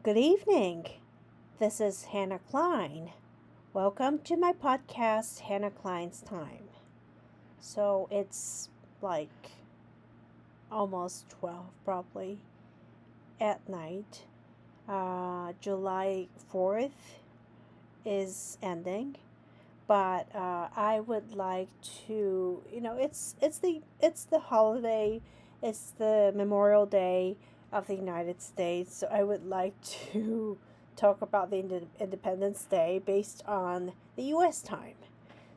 Good evening. This is Hannah Klein. Welcome to my podcast, Hannah Klein's Time. So it's like almost 12 probably at night. July 4th is ending, but I would like to, it's the holiday, it's the Memorial Day of the United States. So I would like to talk about the Independence Day based on the U.S. time.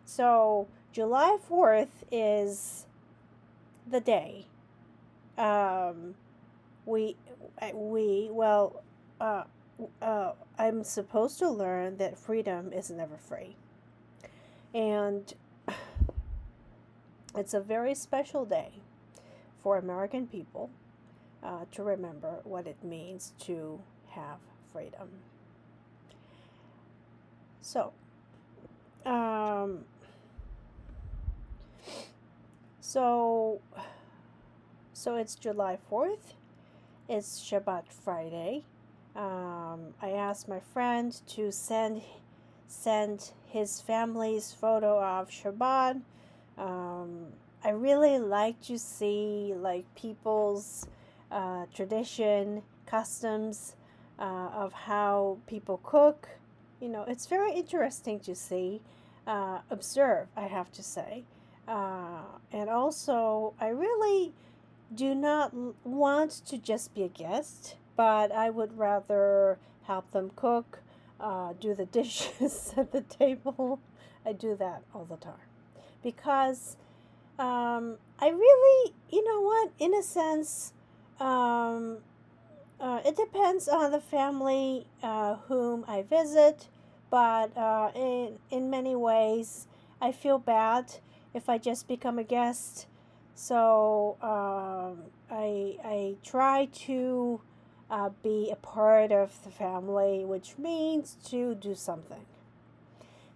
So July 4th is the day. Um, we well, I'm supposed to learn that freedom is never free, and it's a very special day for American people to remember what it means to have freedom. So, um, so, so it's July 4th. It's Shabbat Friday. I asked my friend to send his family's photo of Shabbat. I really like to see like people's tradition, customs of how people cook. It's very interesting to see, observe, I have to say. And also, I really do not want to just be a guest, but I would rather help them cook, do the dishes at the table. I do that all the time because I really, in a sense, it depends on the family whom I visit, but in many ways, I feel bad if I just become a guest. So I try to be a part of the family, which means to do something.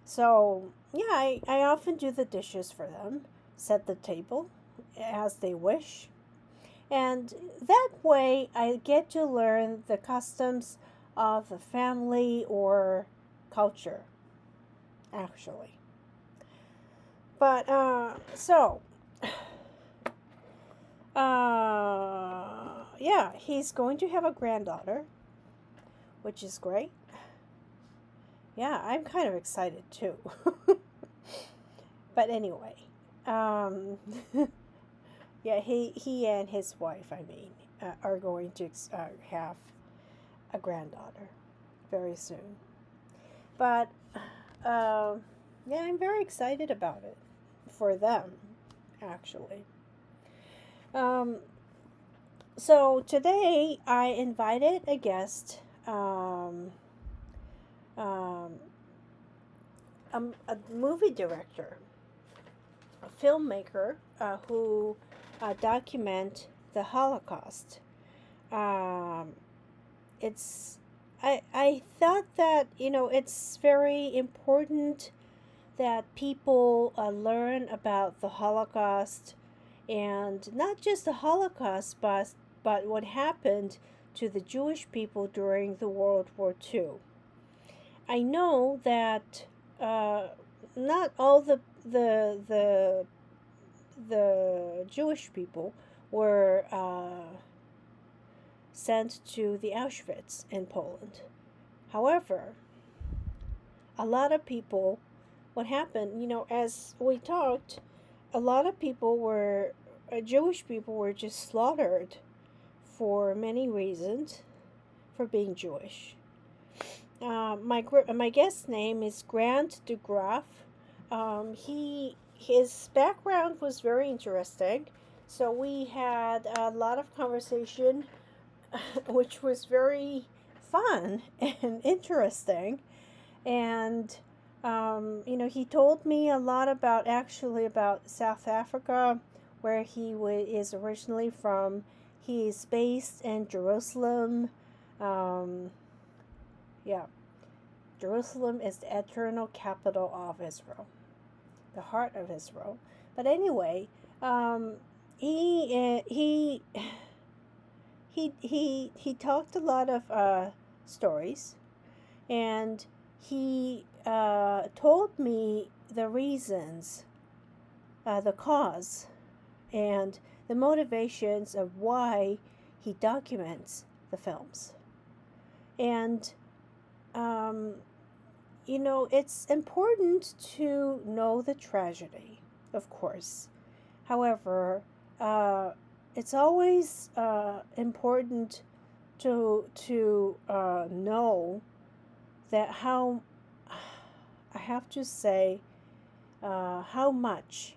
So yeah, I often do the dishes for them, set the table as they wish. And that way I get to learn the customs of the family or culture, actually. But, yeah, he's going to have a granddaughter, which is great. Yeah, I'm kind of excited too. But anyway, um, yeah, he and his wife, are going to have a granddaughter very soon. But yeah, I'm very excited about it for them, actually. Um, so today I invited a guest, um, a movie director, a filmmaker who document the Holocaust. Um, it's I thought that it's very important that people learn about the Holocaust, and not just the Holocaust, but what happened to the Jewish people during the World War II. I know that not all the Jewish people were sent to the Auschwitz in Poland. However, a lot of people, what happened, as we talked, a lot of people were, Jewish people were just slaughtered for many reasons for being Jewish. My guest's name is Grant de Graf. His background was very interesting, so we had a lot of conversation, which was very fun and interesting. And he told me a lot about South Africa, where he is originally from. He's based in Jerusalem. Yeah, Jerusalem is the eternal capital of Israel, the heart of Israel. But anyway, he talked a lot of stories, and he told me the reasons, the cause, and the motivations of why he documents the films. And, um, it's important to know the tragedy, of course. However, uh, it's always important to know that how I have to say how much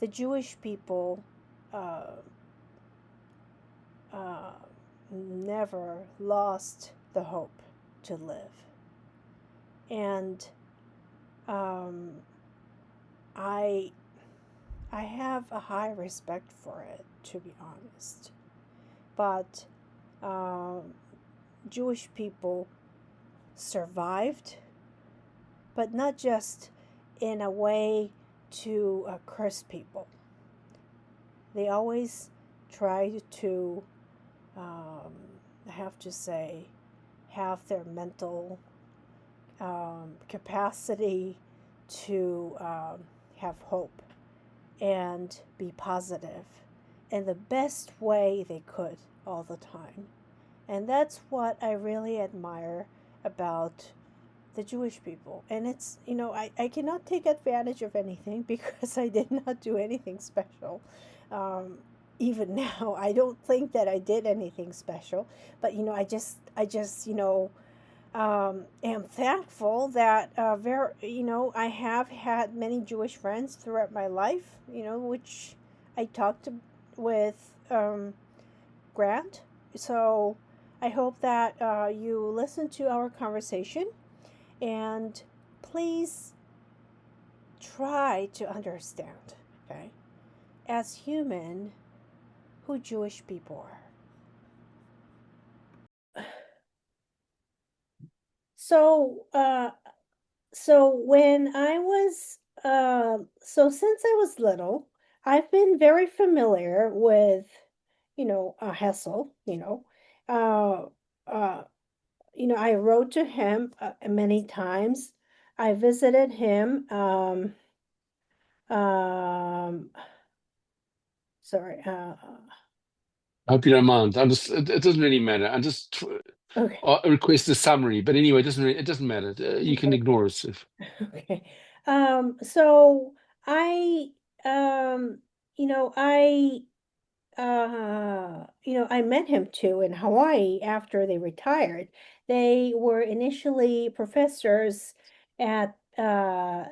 the Jewish people uh, uh, never lost the hope to live, and um, I I have a high respect for it, to be honest. But um, Jewish people survived, but not just in a way to curse people. They always try to, I have to say, have their mental capacity to have hope and be positive in the best way they could all the time. And that's what I really admire about the Jewish people. And it's, I cannot take advantage of anything because I did not do anything special. Um, Even now, I don't think that I did anything special. But, I just am thankful that I have had many Jewish friends throughout my life, which I talked with Grant. So I hope that you listen to our conversation and please try to understand, okay, as human, who Jewish people are. So, when I was, since I was little, I've been very familiar with, Hessel, uh, uh, I wrote to him many times. I visited him. Um, Sorry. I hope you don't mind. It doesn't really matter. I just Okay. request a summary, but anyway, it doesn't matter. You can Okay. ignore it if. Okay. So I, um, you know, I I met him too in Hawaii after they retired. They were initially professors at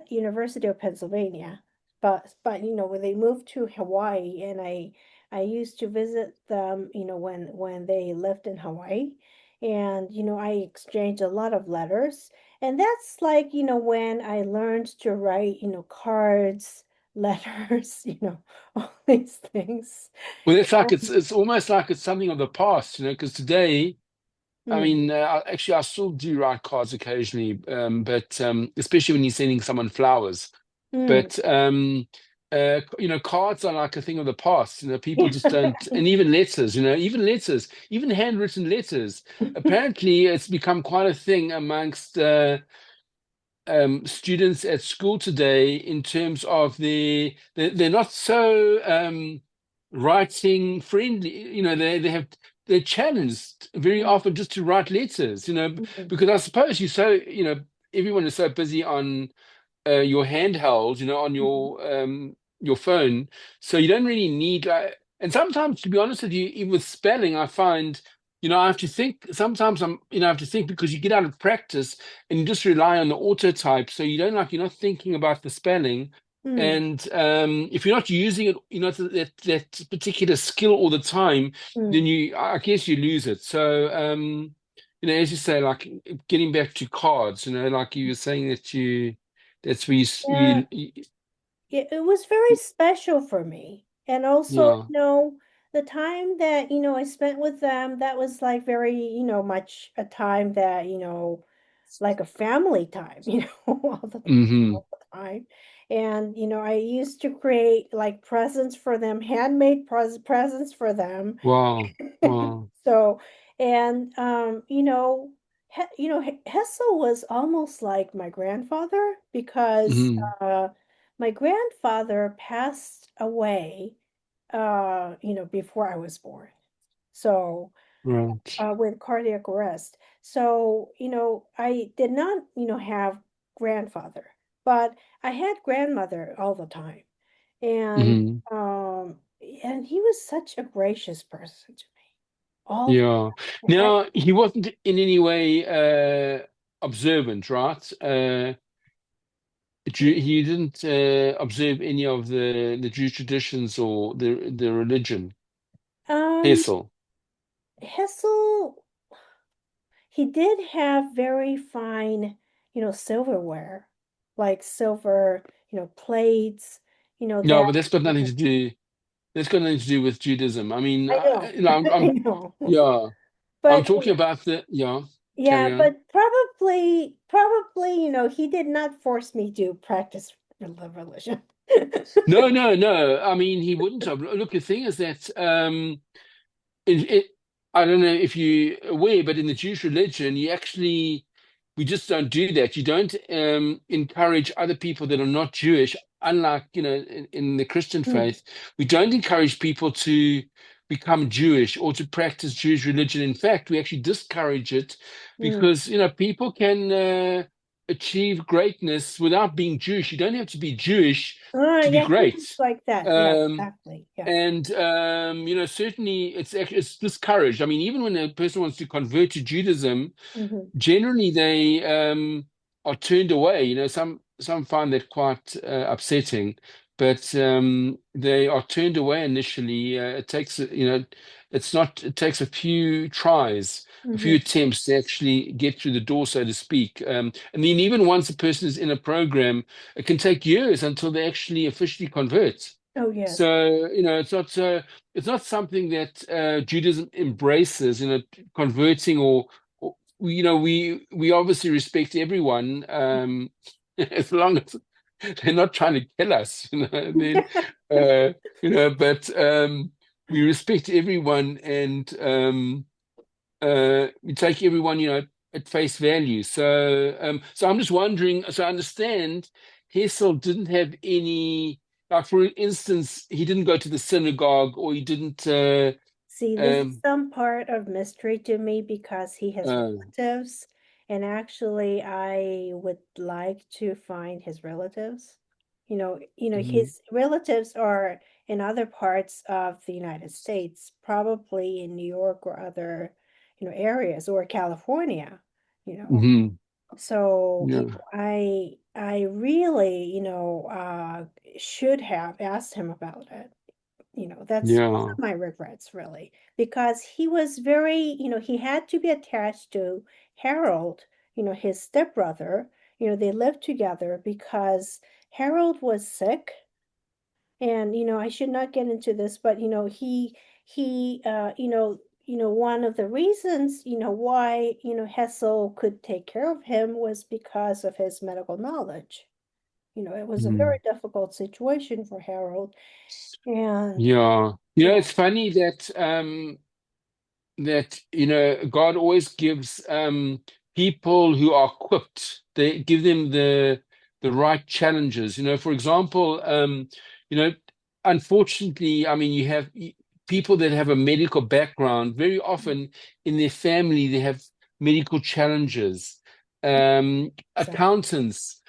University of Pennsylvania, but when they moved to Hawaii, and I used to visit them, when they lived in Hawaii, and I exchanged a lot of letters, and that's like when I learned to write cards, letters, all these things. Well, it's like it's almost like it's something of the past, because today, I Mm, mean, actually, I still do write cards occasionally, but especially when you're sending someone flowers. mm. But cards are like a thing of the past. People Yeah. just don't, and even letters. Even letters, even handwritten letters. Apparently, it's become quite a thing amongst students at school today in terms of they're not so writing friendly. They're challenged very often just to write letters. Mm, Because I suppose everyone is so busy on your handheld, on mhm, your phone. So you don't really need and sometimes, to be honest with you, even with spelling, I find, I have to think. Sometimes I have to think because you get out of practice and you just rely on the autotype. So you're not thinking about the spelling. mm, And if you're not using it, that particular skill all the time, then mm. I guess you lose it. So as you say, like getting back to cards, like you were saying that's where Yeah, it was very special for me. And also, yeah. the time that, I spent with them, that was like very, much a time that, like a family time, Hmm. all the time. And, I used to create like presents for them, handmade presents for them. Wow. Wow. So, and, Hessel was almost like my grandfather because Hmm. my grandfather passed away, before I was born. So, Right. with cardiac arrest. So, I did not, have grandfather, but I had grandmother all the time. And Hmm. um and he was such a gracious person to me all the Yeah. time. Now, he wasn't in any way observant, right? He didn't observe any of the Jewish traditions or the religion. Um, Hessel. Hessel, he did have very fine, silverware, like silver, plates, No, that, but that's got nothing to do. That's got nothing to do with Judaism. I mean, I know, I know. yeah, I'm But talking about the, yeah. yeah, Carry on. but probably, he did not force me to practice the religion. No, no, no. I mean, he wouldn't have. Look, the thing is that it, I don't know if you're aware, but in the Jewish religion, we just don't do that. You don't encourage other people that are not Jewish, unlike, in the Christian Mm, faith, we don't encourage people to become Jewish or to practice Jewish religion. In fact, we actually discourage it mm. because, people can achieve greatness without being Jewish. You don't have to be Jewish to be Yeah, he was great. like that. Yeah, Um, exactly. Yeah. and certainly it's discouraged. I mean, even when a person wants to convert to Judaism, Hmm. generally they are turned away. Some find that quite upsetting, but they are turned away initially. It takes, it's not. It takes a few tries, a few Hmm. attempts to actually get through the door, so to speak. And then even once a person is in a program, it can take years until they actually officially convert. Oh, yes. So, it's not something that Judaism embraces, converting or we obviously respect everyone, as long as they're not trying to kill us, then but we respect everyone, and we take everyone, at face value. So I'm just wondering. So I understand Hessel didn't have any, like for instance, he didn't go to the synagogue, or he didn't. See, this is Um, some part of mystery to me because he has uh, relatives, and actually, I would like to find his relatives. mhm, His relatives are in other parts of the United States, probably in New York or other, areas, or California, you know. mhm, So, yeah, I really, should have asked him about it. That's one yeah, of my regrets, really, because he was very, he had to be attached to Harold, his stepbrother. They lived together because Harold was sick. And, I should not get into this, but, one of the reasons, why, Hessel could take care of him was because of his medical knowledge. It was a very mhm. difficult situation for Harold. And, Yeah. yeah, It's funny that God always gives people who are equipped. They give them the right challenges. For example, you know unfortunately, I mean, you have people that have a medical background. Very often in their family they have medical challenges. exactly. Accountants,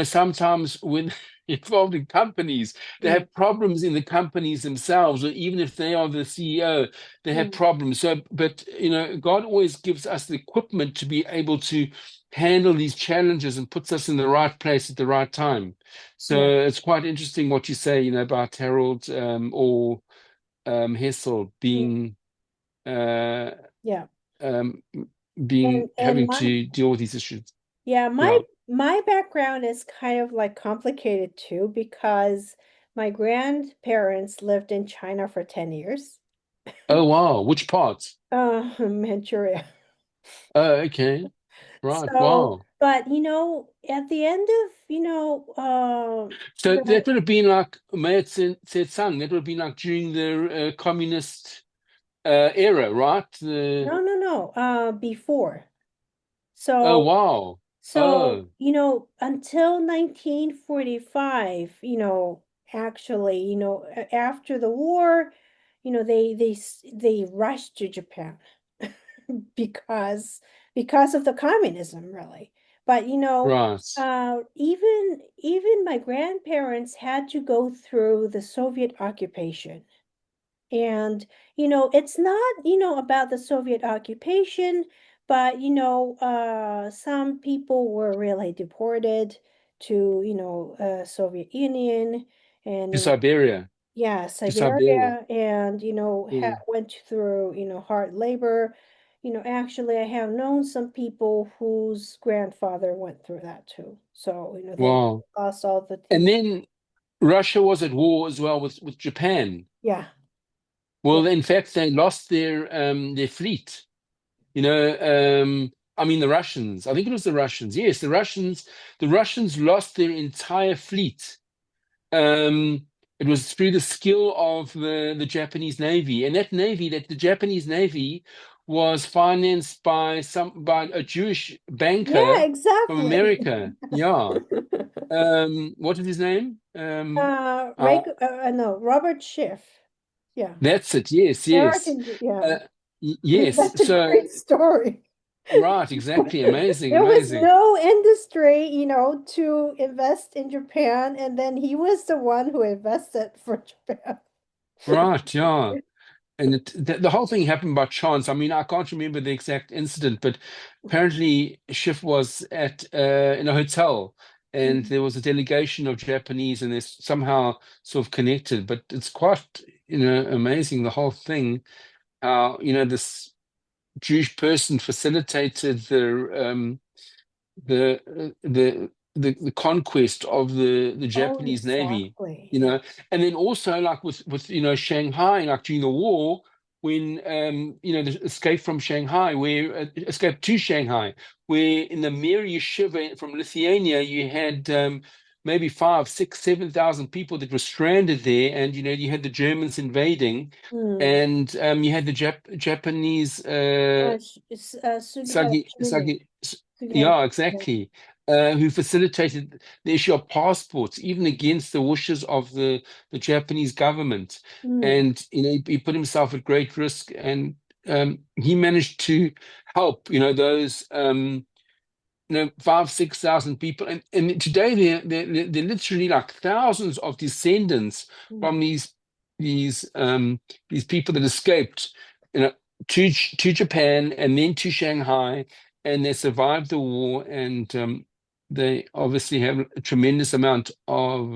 sometimes when involved in companies, they Mm, have problems in the companies themselves, or even if they are the CEO, they have mm, problems. So, but God always gives us the equipment to be able to handle these challenges, and puts us in the right place at the right time. yeah, So it's quite interesting what you say, about Harold, or Hessel mm, uh, yeah. um, And having my to deal with these issues. Yeah, my Yeah. my background is kind of like complicated too because my grandparents lived in China for 10 years. Oh wow, which parts? Manchuria. Okay, right. So, Wow. but at the end of, So that would have been like Mao Zedong. That would have been like during the communist era, right? no, no, no, before. Oh, So, wow. so, Oh, until 1945, actually, after the war, they rushed to Japan because because of the communism, really. But right. even my grandparents had to go through the Soviet occupation. And, it's not, about the Soviet occupation, but, some people were really deported to, Soviet Union and, To Siberia. yeah, To Siberia. Siberia, and, Yeah. went through, hard labor. Actually, I have known some people whose grandfather went through that too. So, they Wow. lost all the And things. then Russia was at war as well with Japan. Yeah, yeah, Well, in fact, they lost their fleet. You know, I mean the Russians. I think it was the Russians. Yes, the Russians lost their entire fleet. It was through the skill of the Japanese Navy, and that the Japanese Navy was financed by a Jewish yeah, banker from exactly. America. Yeah. What is his name? No, Robert Schiff. Yeah. That's it. Yes, yes. American, yeah. Uh, yes. That's a So great story. right, exactly. Amazing, There was amazing. no industry, to invest in Japan, and then he was the one who invested for Japan. Right, yeah. And the whole thing happened by chance. I mean, I can't remember the exact incident, but apparently Schiff was at in a hotel, and Mm. there was a delegation of Japanese, and they're somehow sort of connected. But it's quite, amazing the whole thing. How, this Jewish person facilitated the conquest of the Oh, Japanese Navy, exactly. you Yeah. know, and then also like with Shanghai, like during the war when the escape from Shanghai, where escape to Shanghai, where in the Mir Yeshiva from Lithuania you had maybe 5, 6, 7,000 people that were stranded there, and you had the Germans invading, Mm. and you had the Japanese. Sugihara Sagi, Shimune. Sagi, Sugihara. yeah, Yeah. exactly. Who facilitated the issue of passports, even against the wishes of the Japanese government. Mm. And he put himself at great risk, and he managed to help, those 5, 6,000 people, and today they're literally like thousands of descendants Mm. from these people that escaped, to Japan and then to Shanghai, and they survived the war, and they obviously have a tremendous amount of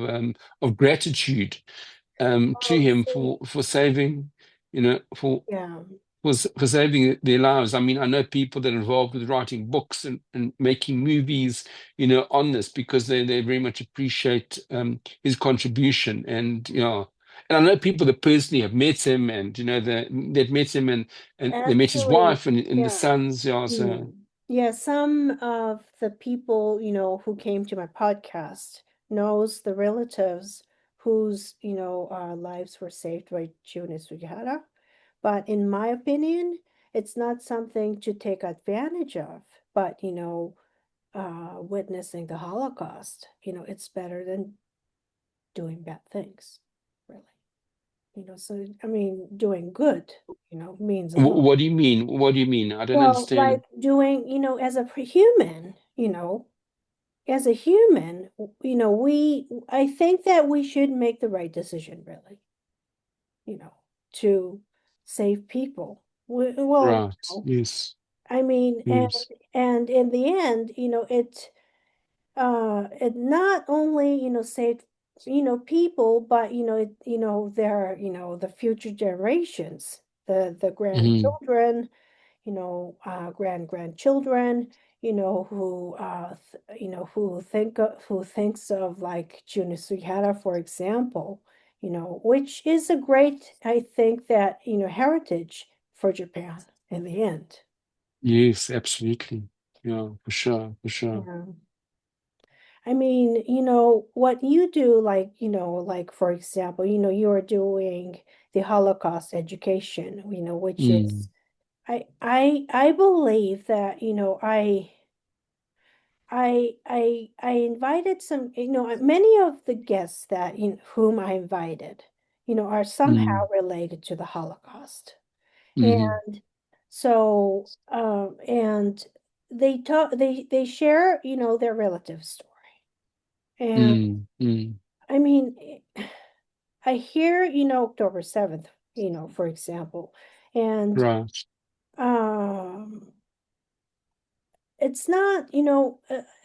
gratitude to Oh, him see. for saving, for Yeah. for saving their lives. I mean, I know people that are involved with writing books and making movies, on this because they very much appreciate his contribution. And and I know people that personally have met him, and that met him, and they met his Actually, wife and the yeah. sons. Yeah, so Mm. Yeah, some of the people, who came to my podcast knows the relatives whose, lives were saved by Junior Sugihara. But in my opinion, it's not something to take advantage of. But, witnessing the Holocaust, it's better than doing bad things, really. So I mean, doing good, means a lot. what do you mean? What do you mean? I don't Well, like understand. doing, as a human, as a human, I think that we should make the right decision, really, you know, to save people. Well, Right. Yes. I mean, and Yes. and in the end, it not only, saved, people, but there are, the future generations, the Hmm. grandchildren, grandchildren, who thinks of like Junisuihara, for example, which is a great, I think that, heritage for Japan in the end. Yes, absolutely. Yeah, for sure, for sure. Yeah. I mean, what you do, like, like for example, you're doing the Holocaust education, which is Mm. I believe that, I invited some, many of the guests that whom I invited, are somehow Mm, related to the Holocaust. mm, And so, and they share, their relative story. And mm. I mean, I hear, October 7th, for example, and Right. um it's not,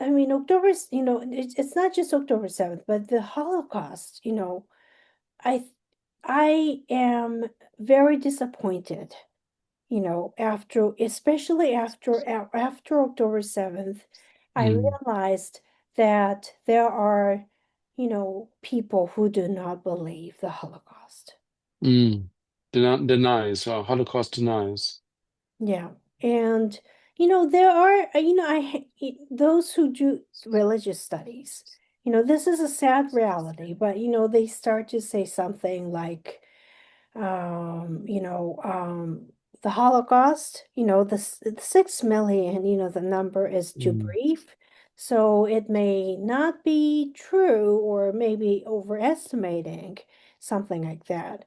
I mean, October's, it's not just October 7th, but the Holocaust, I I am very disappointed, especially after October 7th, I Mm, realized that there are, people who do not believe the Holocaust. mm. Denies, or Holocaust denies. Yeah. And, there are, those who do religious studies, this is a sad reality, but, they start to say something like, you know, the Holocaust, the 6 million, the number is too Mm. brief. So it may not be true or maybe overestimating something like that.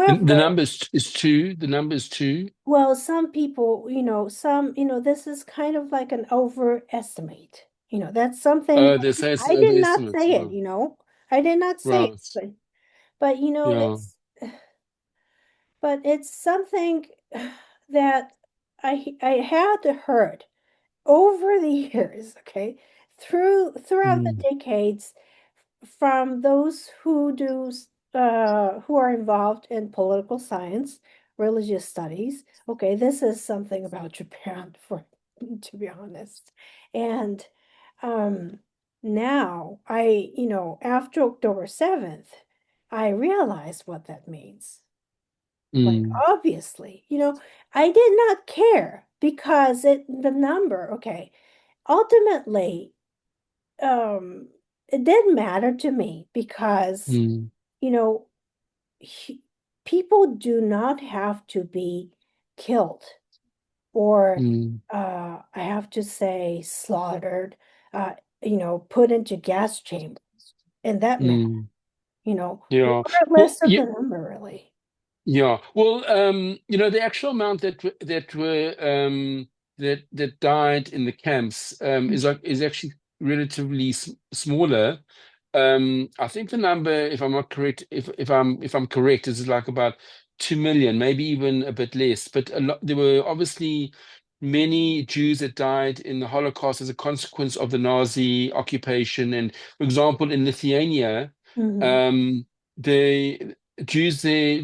The However, number is two. The number is two. well, some people, this is kind of like an overestimate. That's something They say it's I an did not overestimate. say it, Yeah. I did not say it, Right. but Yeah. it's something that I had heard over the years, okay, throughout the Mm, decades from those who are involved in political science, religious studies. Okay, this is something about Japan for to be honest. And um now after October 7th, I realized what that means. Like mm, obviously, I did not care because the number, okay, ultimately it did matter to me because mm, you know he- people do not have to be killed or mm, I have to say slaughtered, uh put into gas chamber in that manner, mm. Yeah. Well, regardless of yeah, the number really. yeah. Well, the actual amount that died in the camps is actually relatively smaller. I think the number, if I'm not correct, if I'm correct, is like about 2 million, maybe even a bit less. But a lot, there were obviously many Jews that died in the Holocaust as a consequence of the Nazi occupation. And for example, in Lithuania, Hmm. um, the Jews there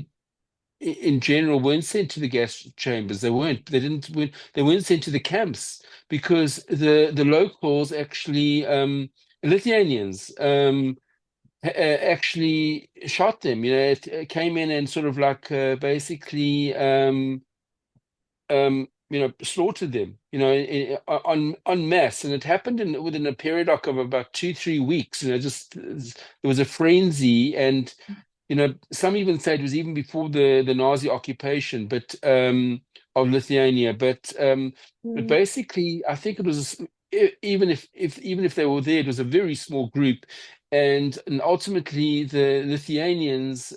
in general weren't sent to the gas chambers. They weren't. They weren't sent to the camps because the locals actually Lithuanians actually shot them. It came in and sort of like basically slaughtered them. On mass, and it happened within a period of about 2-3 weeks. Just there was a frenzy, and some even say it was even before the Nazi occupation, but of Lithuania. But Mm, basically, I think it was even if they were there, it was a very small group, and ultimately the Lithuanians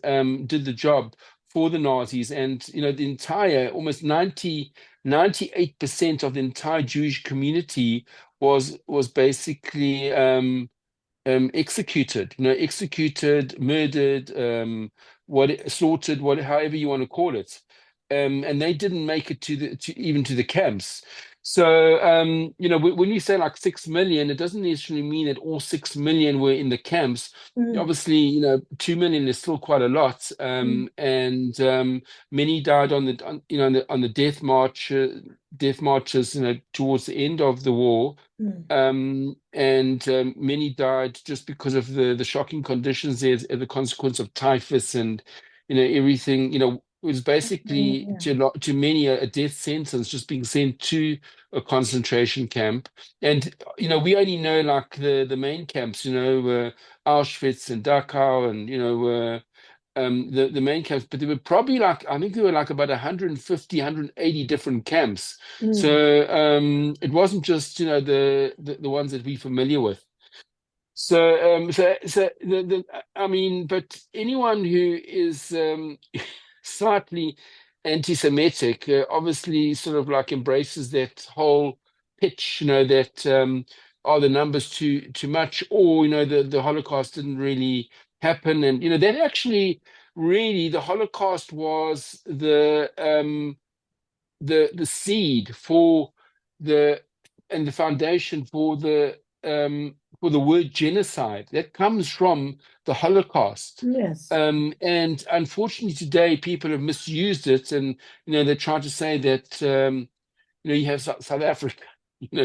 did the job for the Nazis, and the entire almost 98% of the entire Jewish community was basically executed, murdered, slaughtered, however you want to call it, and they didn't make it even to the camps. So, when you say like 6 million, it doesn't necessarily mean that all 6 million were in the camps. mm, Obviously, 2 million is still quite a lot, mm, and many died on the death marches, towards the end of the war, mm, and many died just because of the shocking conditions there as a consequence of typhus, and everything. It was basically yeah. to many a death sentence, just being sent to a concentration camp. And we only know like the main camps, Auschwitz and Dachau, and the main camps, but there were probably like I think there were like about 150, 180 different camps. Mm. So it wasn't just the ones that we're familiar with. So I mean, but anyone who is slightly anti-Semitic obviously sort of like embraces that whole pitch, that are the numbers too much, or the Holocaust didn't really happen, and that actually really the Holocaust was the seed for the and the foundation for the word genocide that comes from the Holocaust. Yes. And unfortunately today people have misused it, and they try to say that you have South Africa,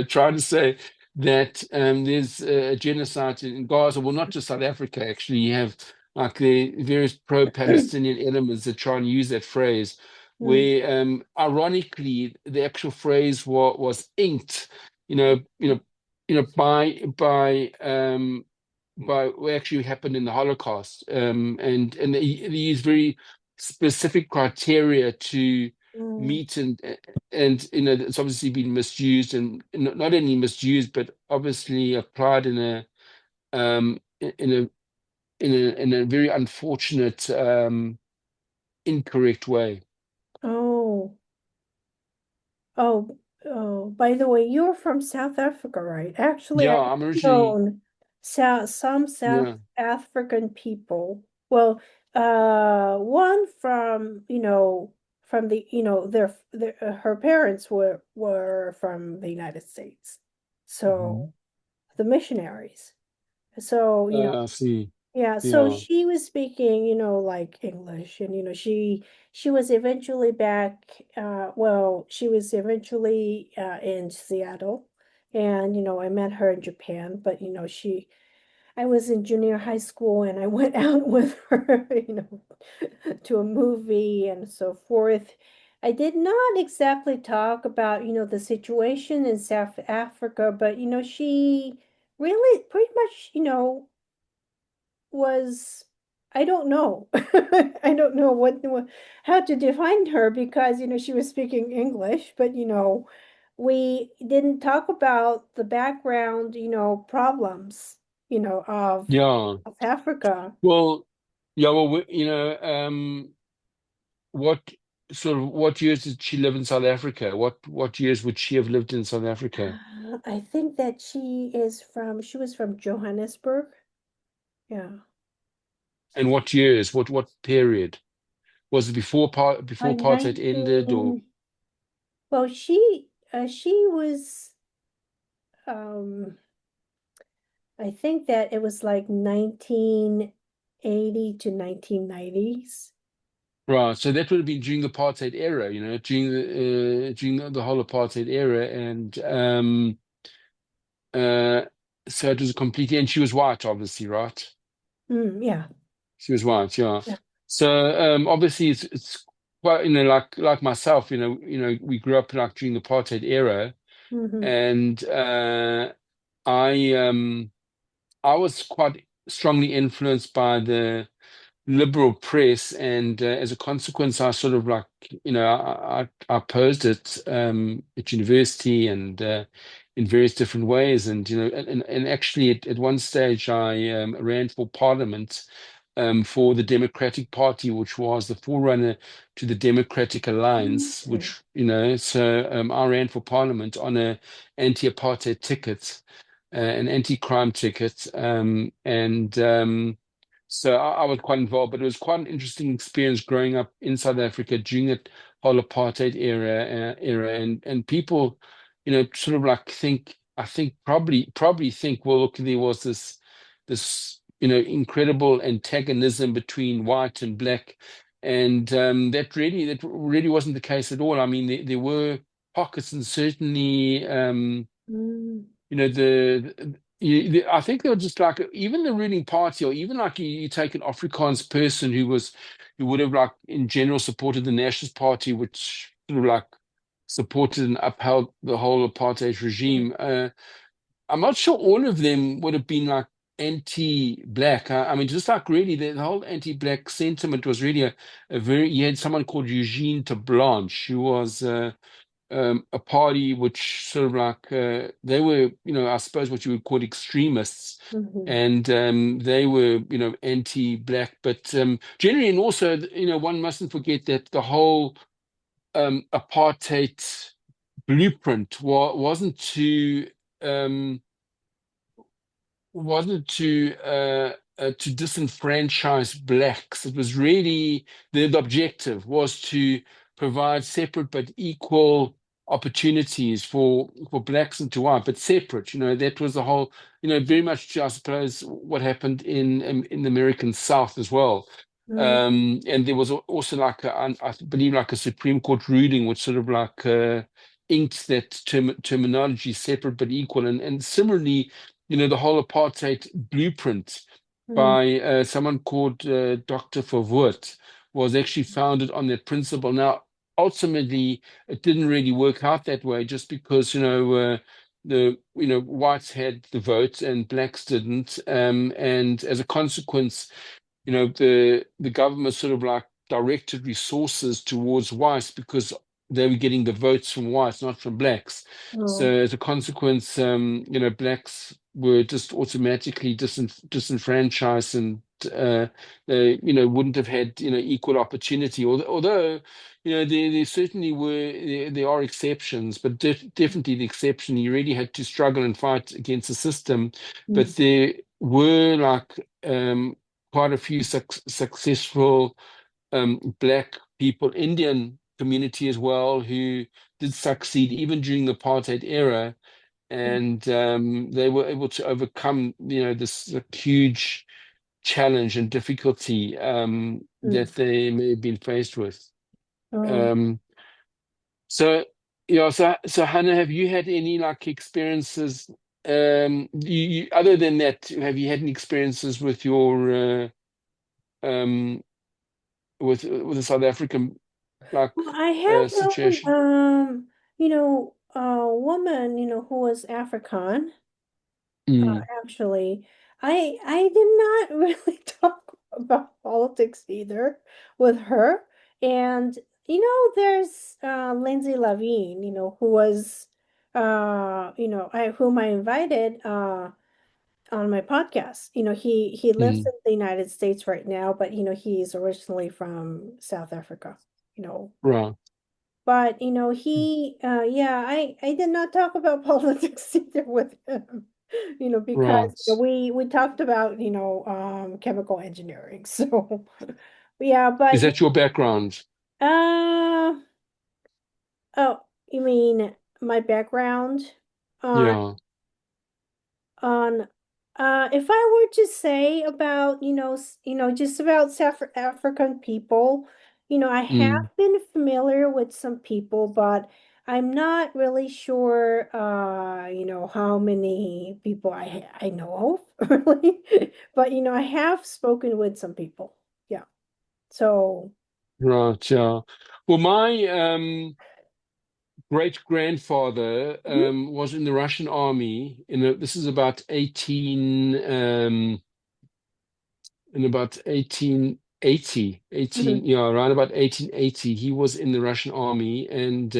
trying to say that there's a genocide in Gaza. Well, not just South Africa, actually. You have like the various pro-Palestinian elements that try and use that phrase, Mm. where ironically the actual phrase was inked, you know, you know, by what actually happened in the Holocaust, and they use very specific criteria to Mm. meet, and it's obviously been misused, and not only misused but obviously applied in a very unfortunate incorrect way. Oh, oh, oh, by the way, you're from South Africa, right? Actually, Yeah, I've I'm originally. known some South Yeah. African people. Well, one from, from the, her parents were from the United States. So Mhm. the missionaries. So, I see. yeah, so Yeah. she was speaking, like English, and she was eventually back. Well, she was eventually in Seattle, and I met her in Japan. But I was in junior high school, and I went out with her, to a movie and so forth. I did not exactly talk about, the situation in South Africa, but she really pretty much, was I don't know. I don't know how to define her because she was speaking English, but we didn't talk about the background, problems, Yeah. of Africa. Well, yeah, well, what what years did she live in South Africa? What years would she have lived in South Africa? I think that she was from Johannesburg. Yeah. And what years? What period? Was it before By apartheid ended, or 19, well, she was I think that it was like 1980 to 1990s. right? So that would have been during the apartheid era, during the whole apartheid era, and uh, so it was completely. And she was white, obviously, right? Yeah. She was white, yeah. Yeah. So obviously it's quite like myself, we grew up like during the apartheid era, Hmm. and I I was quite strongly influenced by the liberal press, and as a consequence, I sort of like I opposed it at university, and in various different ways, and and actually at one stage I ran for parliament for the Democratic Party, which was the forerunner to the Democratic Alliance, Okay. which so I ran for parliament on a anti-apartheid ticket, an anti-crime ticket, and so I was quite involved, but it was quite an interesting experience growing up in South Africa during that whole apartheid era, and people, sort of like I think probably think, well, look, there was this incredible antagonism between white and black, and that really wasn't the case at all. I mean, there were pockets, and certainly Mm. I think they were just like even the ruling party, or even like you take an Afrikaans person who would have like in general supported the Nationalist Party, which sort of like supported and upheld the whole apartheid Yeah. regime. I'm not sure all of them would have been like anti-black. I mean, just like really the whole anti-black sentiment was really a very. You had someone called Eugene de Blanche, who was a party which sort of like they were, I suppose what you would call extremists, Mm-hmm. and they were, anti-black, but generally, and also, one mustn't forget that the whole apartheid blueprint um, wasn't to disenfranchise blacks. It was really the objective was to provide separate but equal opportunities for blacks and to white, but separate. That was the whole. Very much, I suppose, what happened in the American South as well. And there was also like I believe like a Supreme Court ruling which sort of like inked that terminology separate but equal, and similarly, the whole apartheid blueprint Mm-hmm. by someone called Dr. Verwoerd was actually founded on that principle. Now, ultimately, it didn't really work out that way, just because the whites had the vote and blacks didn't, and as a consequence, the government sort of like directed resources towards whites because they were getting the votes from whites, not from blacks. So Oh. as a consequence, blacks were just automatically disenfranchised, and they, wouldn't have had, equal opportunity. Although, there certainly there are exceptions, but definitely the exception, you really had to struggle and fight against the system. But Mm. there were like quite a few successful black people, Indian community as well, who did succeed even during the apartheid era, and they were able to overcome, this huge challenge and difficulty Mm. that they may have been faced with. Oh. Um, so, so Hannah, have you had any like experiences? Other than that, have you had any experiences with your um, with the South African like Well, I have known, situation? a woman, who was African. Mm, Actually, I did not really talk about politics either with her. And there's Lindsay Lavine, who was I whom I invited on my podcast. He lives mm, in the United States right now, but he's originally from South Africa, you know. right. But he yeah, I did not talk about politics either with him. Because Right. we talked about chemical engineering. So yeah, Is but that your background? uh oh, you mean my background on Yeah. on if I were to say about just about South African people, I Mm, have been familiar with some people, but I'm not really sure how many people I know of really. But I have spoken with some people. Yeah. So, right. Yeah. Well, my great grandfather mhm, was in the Russian army. This is about 18. In about 1880, mhm, around about 1880, he was in the Russian army, and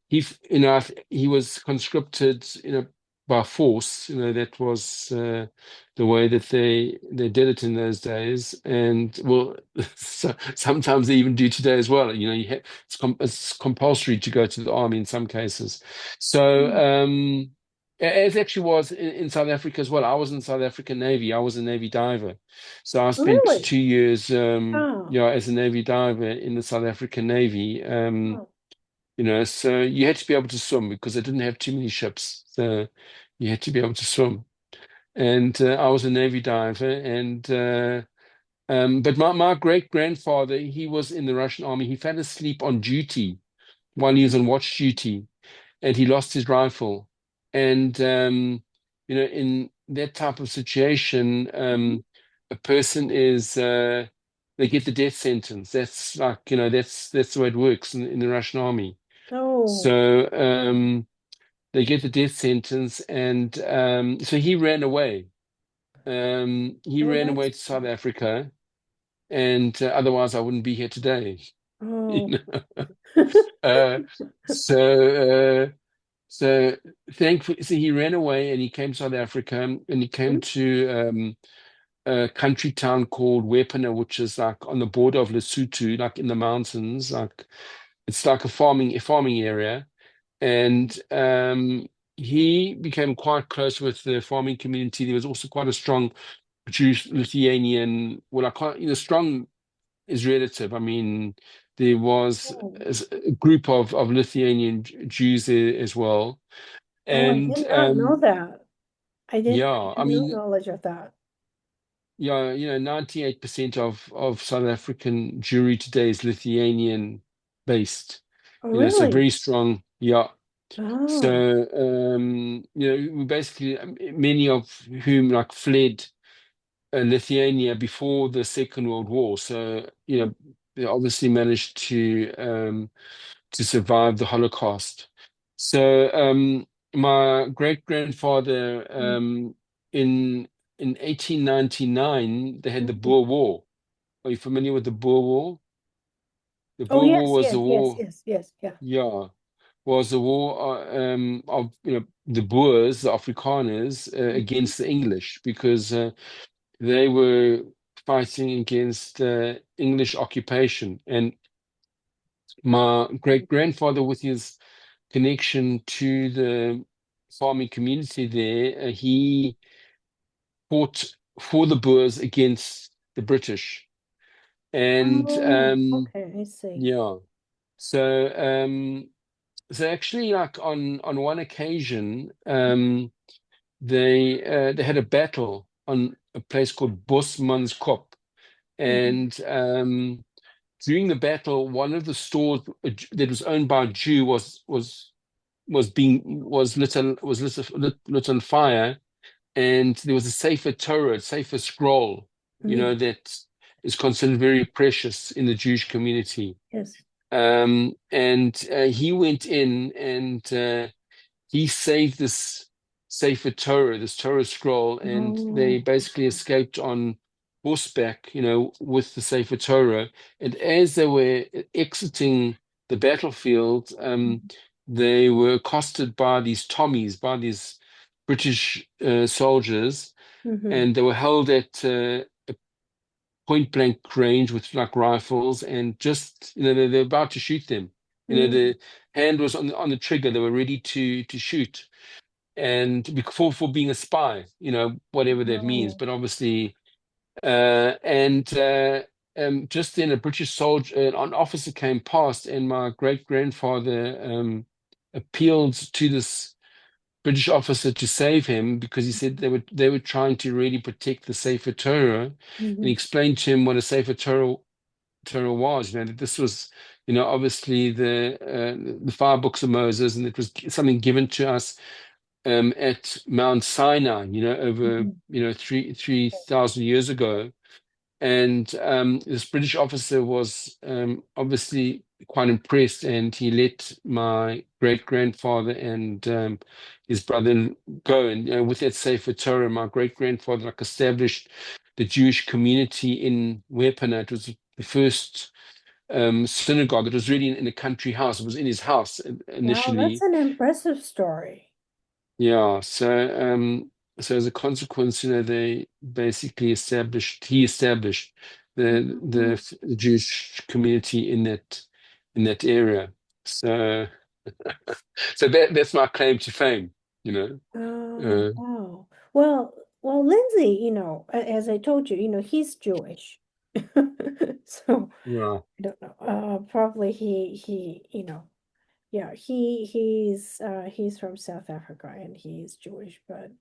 he was conscripted, by force. That was the way that they did it in those days, and well, sometimes they even do today as well. It's compulsory to go to the army in some cases. So, mhm. as actually was in South Africa as well. I was in South African Navy. I was a Navy diver. So I spent Really? 2 years, Oh, as a Navy diver in the South African Navy. oh. So you had to be able to swim because they didn't have too many ships. So you had to be able to swim. And I was a Navy diver, and but my great grandfather, he was in the Russian army. He fell asleep on duty while he was on watch duty, and he lost his rifle. And in that type of situation, Mhm. a person is they get the death sentence. That's like, that's the way it works in the Russian army. Oh. So they get the death sentence, and so he ran away. He Oh, ran that's away to South Africa, and otherwise I wouldn't be here today. You oh. know? Uh, so, uh, so thankfully, so he ran away and he came to South Africa and he came to a country town called Wepana, which is like on the border of Lesotho, like in the mountains. Like it's like a farming area. And he became quite close with the farming community. There was also quite a strong Jewish Lithuanian, well, I can't, strong is relative. I mean, there was Oh, a group of Lithuanian Jews there as well. oh, I And did not know that. I yeah, I had no mean, knowledge of that. yeah, 98% of South African Jewry today is Lithuanian based. Oh, So really? very strong. Yeah. Oh. So, we basically, many of whom like fled Lithuania before the Second World War. So, they obviously managed to survive the Holocaust. So, my great grandfather, in 1899, they had the Mhm. Boer War. Are you familiar with the Boer War? The Oh, Boer War yes, was yes, a yes, war, yes, yes, yeah. yeah, was a war of the Boers, the Afrikaners, Mhm. against the English because they were fighting against English occupation. And my great grandfather, with his connection to the farming community there, he fought for the Boers against the British. And Oh, okay, I see. yeah, so so actually, like on one occasion, they had a battle on a place called Bosmanskop, Mhm. and during the battle, one of the stores that was owned by a Jew was lit on fire, and there was a Sefer Torah, Sefer Scroll, Mhm. that is considered very precious in the Jewish community. Yes. And he went in and he saved this Sefer Torah, this Torah scroll, and they Oh. basically escaped on horseback, with the Sefer Torah. And as they were exiting the battlefield, they were accosted by these Tommies, by these British soldiers, Mm-hmm. and they were held at point blank range with like rifles, and just they're about to shoot them. The hand was on the trigger. They were ready to shoot, and for being a spy, whatever that means. Oh. But obviously, and just then a British soldier, an officer came past, and my great grandfather appealed to this British officer to save him because he said they were trying to really protect the Sefer Torah, and he Mm-hmm. explained to him what a Sefer Torah was. That this was, obviously the five books of Moses, and it was something given to us at Mount Sinai, over, Mm-hmm. 3,000 years ago. And this British officer was obviously quite impressed, and he let my great grandfather and his brother go. And with that Sefer Torah, my great grandfather like established the Jewish community in Wepana. It was the first synagogue. It was really in a country house. It was in his house Wow, that's initially. an impressive story. Yeah, so as a consequence, they basically he established Oh, the Jewish community in that area. So so that's my claim to fame, you know. oh, Uh, wow. Well, Lindsay, as I told you, he's Jewish. So yeah. I don't know. Probably yeah, he's from South Africa and he's Jewish, but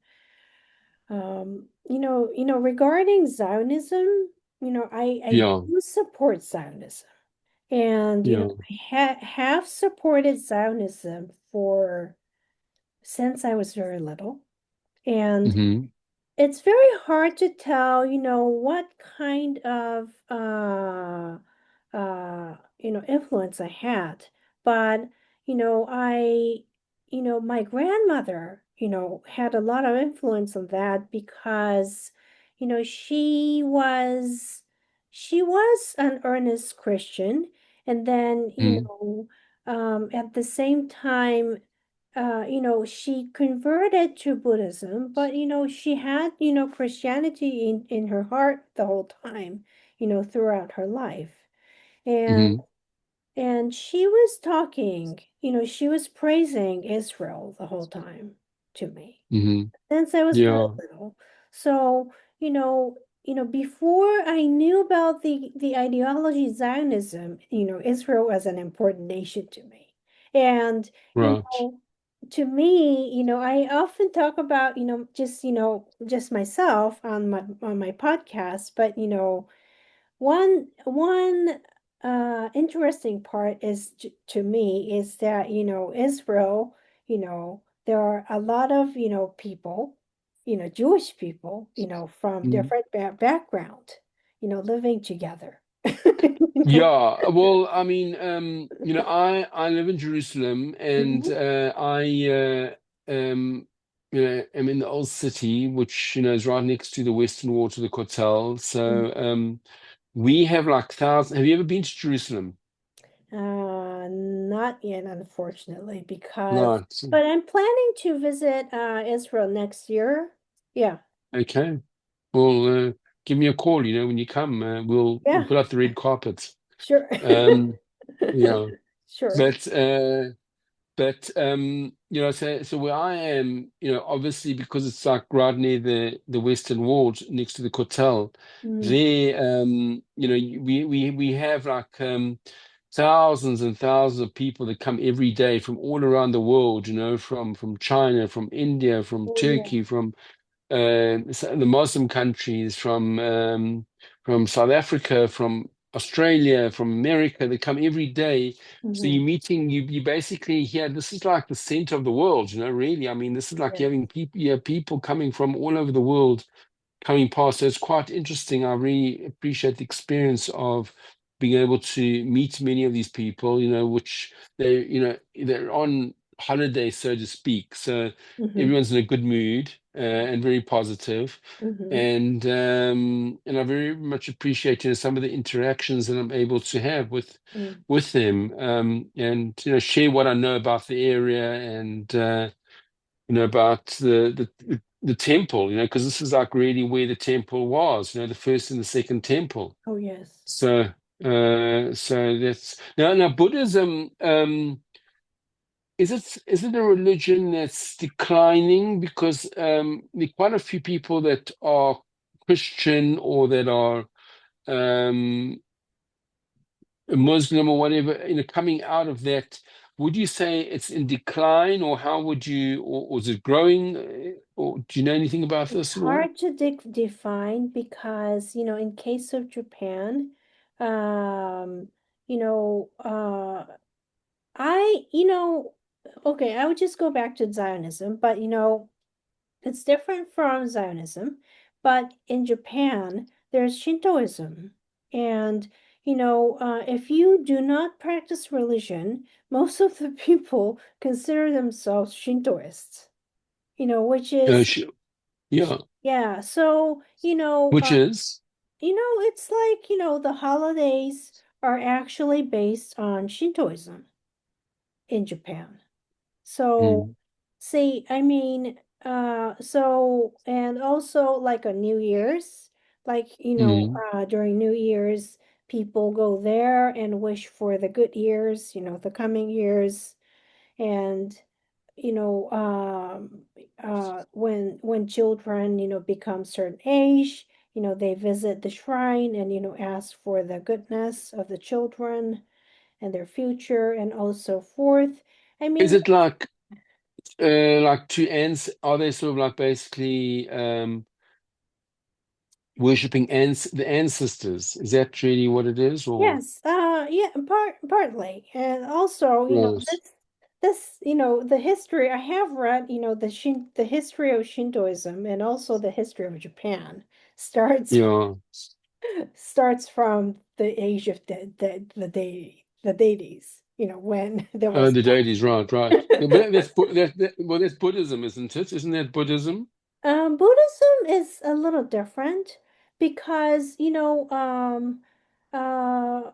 regarding Zionism, I Yeah, do support Zionism. And, yeah. I have supported Zionism for since I was very little. And Hmm. it's very hard to tell, what kind of influence I had. But, my grandmother, had a lot of influence on that because she was an earnest Christian, and then, Mm, at the same time, she converted to Buddhism, but, she had, Christianity in her heart the whole time, throughout her life. And hmm she was talking, she was praising Israel the whole time to me hmm since I was very Yeah. little. So, before I knew about the ideology Zionism, Israel was an important nation to me. And, Right. to me, I often talk about, just myself on my podcast, but, one interesting part is to me is that, Israel, there are a lot of, people, Jewish people, from Mm. different background, living together. Yeah, well, I mean, I live in Jerusalem, and Mhm. am in the old city, which is right next to the Western Wall to the Kotel. Mhm. So, we have like thousands. Have you ever been to Jerusalem? Not yet, unfortunately, Right. but I'm planning to visit Israel next year. Yeah, Okay. Well, give me a call. When you come, we'll yeah, put out the red carpet. sure. Um, yeah, Sure. but so where I am, obviously because it's like right near the Western Wall, next to the Kotel, Mm, there, we have like thousands and thousands of people that come every day from all around the world. From China, from India, from oh, yeah. Turkey, from the Muslim countries, from South Africa, from Australia, from America. They come every day. So Hmm. you're meeting you basically here. This is like the center of the world, really. I mean, this is like Yes. having people, people coming from all over the world coming past. So it's quite interesting. I really appreciate the experience of being able to meet many of these people, which they're on holiday, so to speak. So Hmm. everyone's in a good mood, and very positive. Hmm. And I very much appreciate, some of the interactions that I'm able to have with them, and share what I know about the area, and about the temple, because this is like really where the temple was, the first and the second temple. Oh, yes. So that's now Buddhism. Is it a religion that's declining? Because there are quite a few people that are Christian, or that are um, a Muslim or whatever, coming out of that. Would you say it's in decline, or how would you, or is it growing? Or do you know anything about It's this at all? hard to define because, in case of Japan, um, you know, uh, I, okay, I would just go back to Zionism, but, it's different from Zionism. But in Japan, there's Shintoism. And, if you do not practice religion, most of the people consider themselves Shintoists, which is, Sh yeah, yeah. So, which is. it's like, the holidays are actually based on Shintoism in Japan. So, Mm, see, I mean, and also like on New Year's, like, mm. during New Year's, people go there and wish for the good years, the coming years. And, you know, when children, become certain age, they visit the shrine and, ask for the goodness of the children and their future and also forth. I Is mean, it like two ends? Are they sort of like basically worshipping the ancestors? Is that really what it is, or? yes, yeah, partly. And also, Yes. this, the history I have read, the history of Shintoism and also the history of Japan starts Yeah. starts from the age of the deities, when there was The deities, right, right. Yeah, but that's well, that's Buddhism, isn't it? Isn't that Buddhism? Buddhism is a little different because, uh,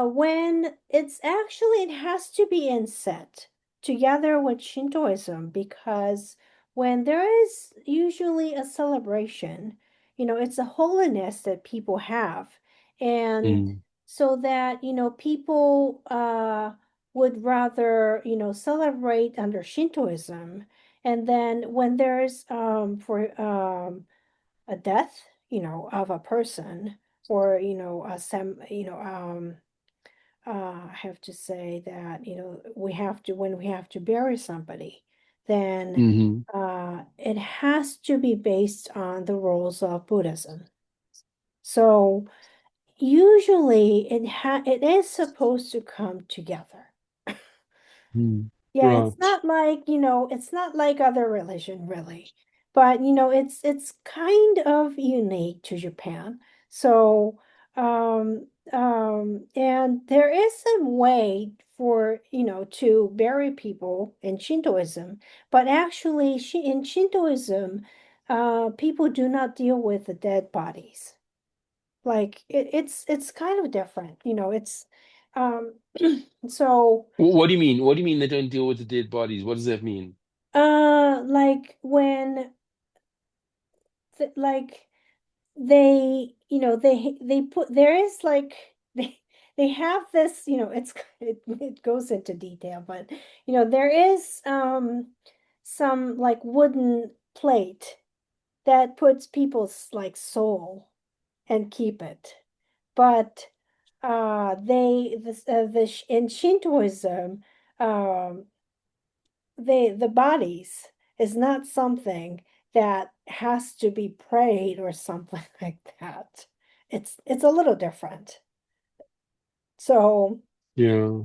when it's actually, it has to be in set together with Shintoism because when there is usually a celebration, it's a holiness that people have. And Mm, so that, people would rather, celebrate under Shintoism. And then when there's for a death, of a person or, a I have to say that, when we have to bury somebody, then hmm it has to be based on the rules of Buddhism. So usually it is supposed to come together. mm. Yeah, it's Right. not like, it's not like other religion really. But, it's kind of unique to Japan. So, and there is some way for, to bury people in Shintoism, but actually in Shintoism, people do not deal with the dead bodies. Like it's kind of different, um so What do you mean? What do you mean they don't deal with the dead bodies? What does that mean? like when like they put there is like they have this, it goes into detail, but there is some like wooden plate that puts people's like soul and keep it. But in Shintoism, um, the bodies is not something that has to be prayed or something like that. It's a little different. So Yeah.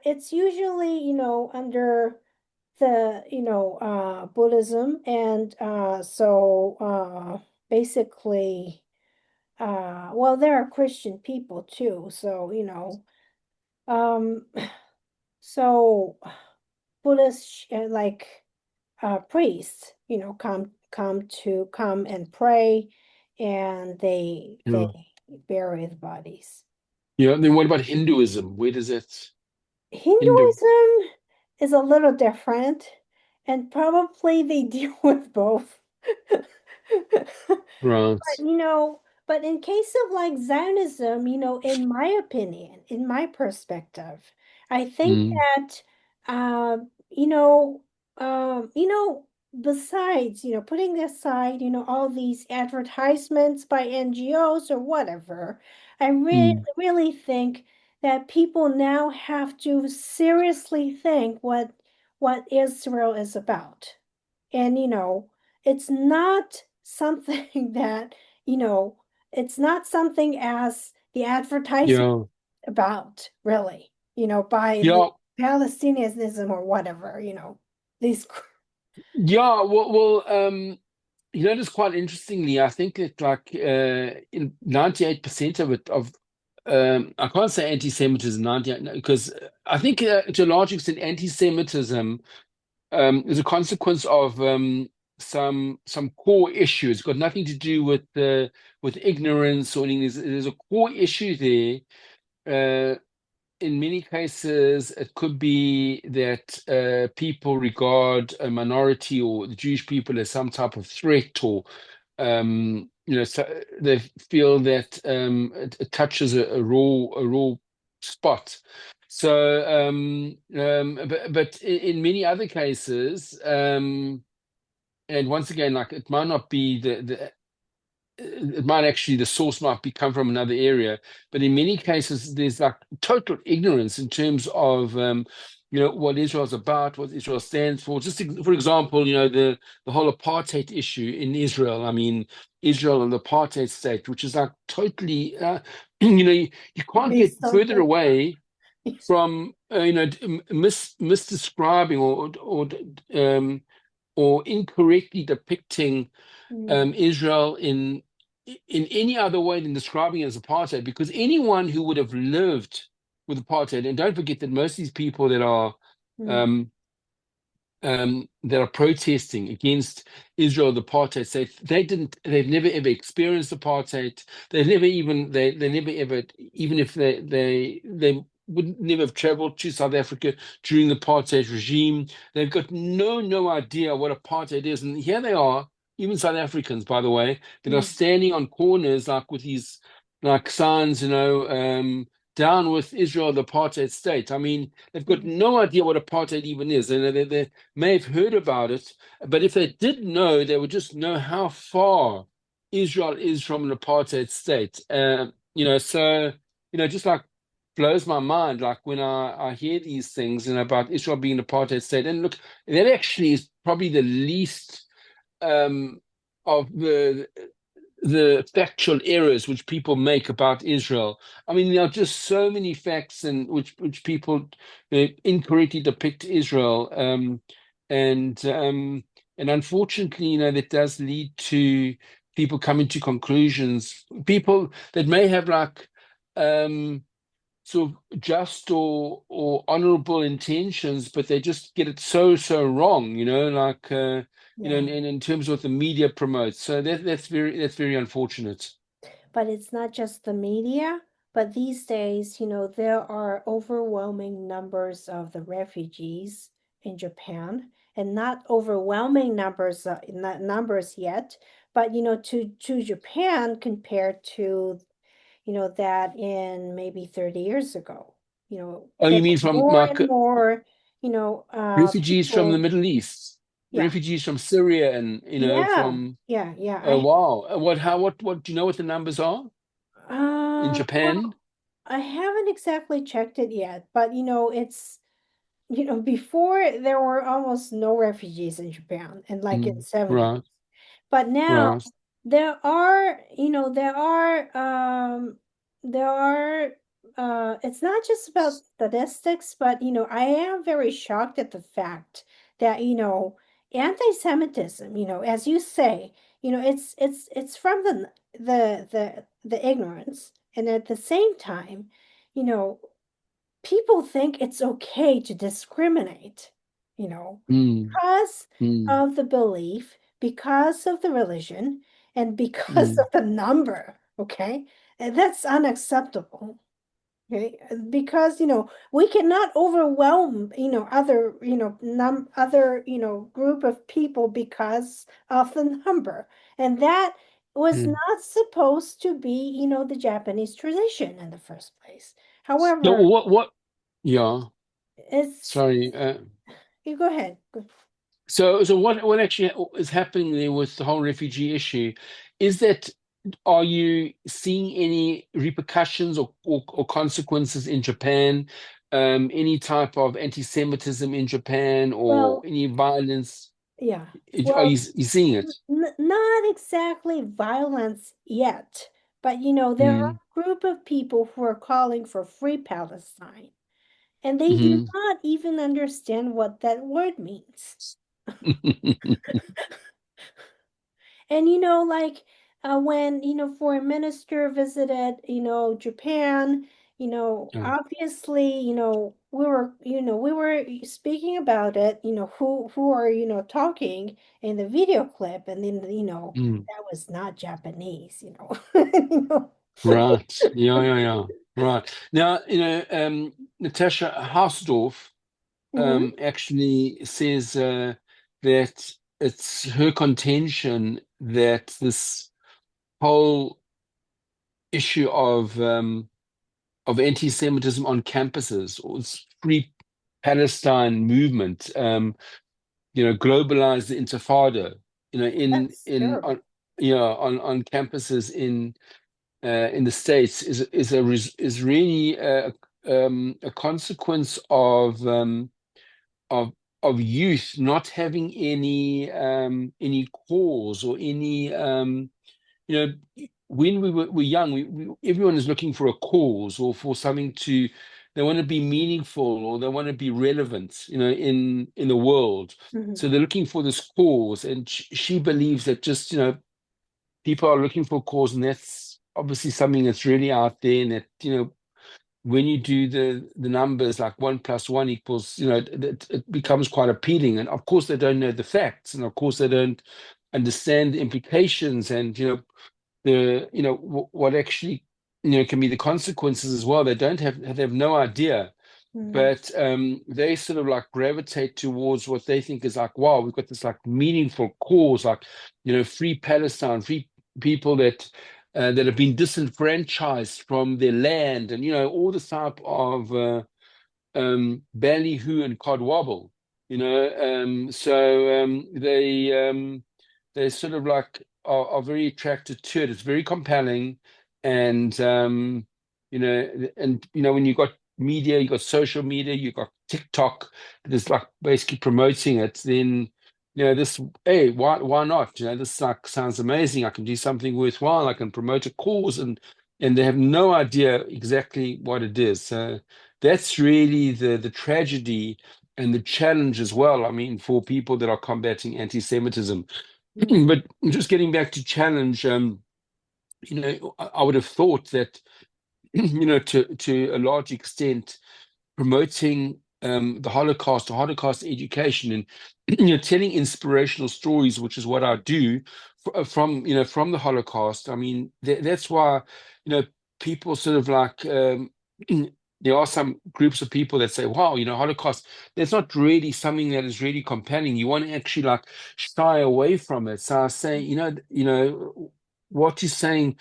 it's usually, under the, Buddhism, and basically, well, there are Christian people too, so um, so Buddhist priests, come and pray, and they Yeah. bury the bodies. Yeah. Then what about Hinduism? Where does that Hindu? Hinduism is a little different, and probably they deal with both. Right. But but in case of like Zionism, in my opinion, in my perspective, I think Mm, that uh, you know, besides, putting aside, all these advertisements by NGOs or whatever, I mm. really think that people now have to seriously think what Israel is about. And it's not something that, you know, it's not something as the advertisement Yeah. about, really, by the Yeah. Palestinianism or whatever, these. Yeah. Just quite interestingly, I think that like in 98% of it of I can't say anti-Semitism 98 no, because I think to a large extent anti-Semitism is a consequence of some core issues. It's got nothing to do with ignorance or anything. There's a core issue there. In many cases, it could be that people regard a minority or the Jewish people as some type of threat, or so they feel that it touches a raw spot. So, but in many other cases, and once again, like it might not be the it might actually the source might be come from another area, but in many cases there's like total ignorance in terms of what Israel's about, what Israel stands for. For example, the whole apartheid issue in Israel. I mean, Israel and the apartheid state, which is like totally you can't get Based on further fake. away from misdescribing or incorrectly depicting Mm, Israel in any other way than describing it as apartheid, because anyone who would have lived with apartheid, and don't forget that most of these people that are mm, um, that are protesting against Israel, the apartheid state. They've never ever experienced apartheid. They never ever, even if they would never have traveled to South Africa during the apartheid regime. They've got no idea what apartheid is. And here they are, even South Africans, by the way, that are Mm, standing on corners like with these like signs, down with Israel, the apartheid state. I mean, they've got mhm. no idea what apartheid even is. And they may have heard about it, but if they did know, they would just know how far Israel is from an apartheid state. So just like blows my mind, like when I hear these things and about Israel being an apartheid state. And look, that actually is probably the least um, of the factual errors which people make about Israel. I mean, there are just so many facts and which people incorrectly depict Israel, and unfortunately, that does lead to people coming to conclusions. People that may have like sort of just or honorable intentions, but they just get it so wrong, like Yeah. in terms of what the media promotes. So that's very unfortunate. But it's not just the media, but these days, there are overwhelming numbers of the refugees in Japan, and not overwhelming numbers, not numbers yet, but to Japan compared to, that in maybe 30 years ago. Oh, There you mean are from more like and more, refugees from the people. Middle East, Yeah, refugees from Syria, and yeah, from yeah, yeah. oh wow, what do you know what the numbers are in Japan? Well, I haven't exactly checked it yet, but it's before there were almost no refugees in Japan, and like in Mm, 70s. right, But now right. there are it's not just about statistics, but I am very shocked at the fact that anti-Semitism, as you say, it's from the ignorance, and at the same time, you know people think it's okay to discriminate, Mm, because mm, of the belief, because of the religion, and because mm, of the number, okay? And that's unacceptable. Okay, because we cannot overwhelm other other group of people because of the number, and that was mm. not supposed to be the Japanese tradition in the first place. So However, what? Yeah, it's sorry. you go ahead. So what actually is happening there with the whole refugee issue is that are you seeing any repercussions or consequences in Japan? Any type of anti-Semitism in Japan or Well, any violence? yeah. Are Well, you seeing it? not exactly violence yet, but there are Mm, a group of people who are calling for free Palestine, and they do mm, not even understand what that word means. And like when foreign minister visited Japan, yeah. obviously we were speaking about it, who are talking in the video clip, and then Mm. that was not Japanese, you know. Right. Yeah. Right. Now, Natasha Hausdorff Hmm. actually says that it's her contention that this whole issue of anti-Semitism on campuses, or this Free Palestine movement, globalized the Intifada, That's terrible. on campuses in the States is really a consequence of of youth not having any cause or any you know when we were young, everyone is looking for a cause or for something to they want to be meaningful or they want to be relevant, in the world. Hmm. So they're looking for this cause, and she believes that just people are looking for a cause, and that's obviously something that's really out there, and that when you do the numbers like 1 + 1 equals, it becomes quite appealing. And of course, they don't know the facts, and of course, they don't understand the implications, and what actually can be the consequences as well. They have no idea, Mm-hmm. but they sort of like gravitate towards what they think is like, wow, we've got this like meaningful cause, like free Palestine, free people that have been disenfranchised from their land, and all this type of ballyhoo and codwobble, they sort of like are very attracted to it. It's very compelling, and when you got media, you got social media, you got TikTok that is like basically promoting it, then this, hey, why not? This like sounds amazing. I can do something worthwhile. I can promote a cause, and they have no idea exactly what it is. So that's really the tragedy and the challenge as well. I mean, for people that are combating anti-Semitism. But just getting back to challenge, I would have thought that, to a large extent, promoting the Holocaust, or Holocaust education, and telling inspirational stories, which is what I do from the Holocaust. I mean, that's why you know people sort of like there are some groups of people that say, "Wow, Holocaust." That's not really something that is really compelling. You want to actually like shy away from it. So I say, what you're saying,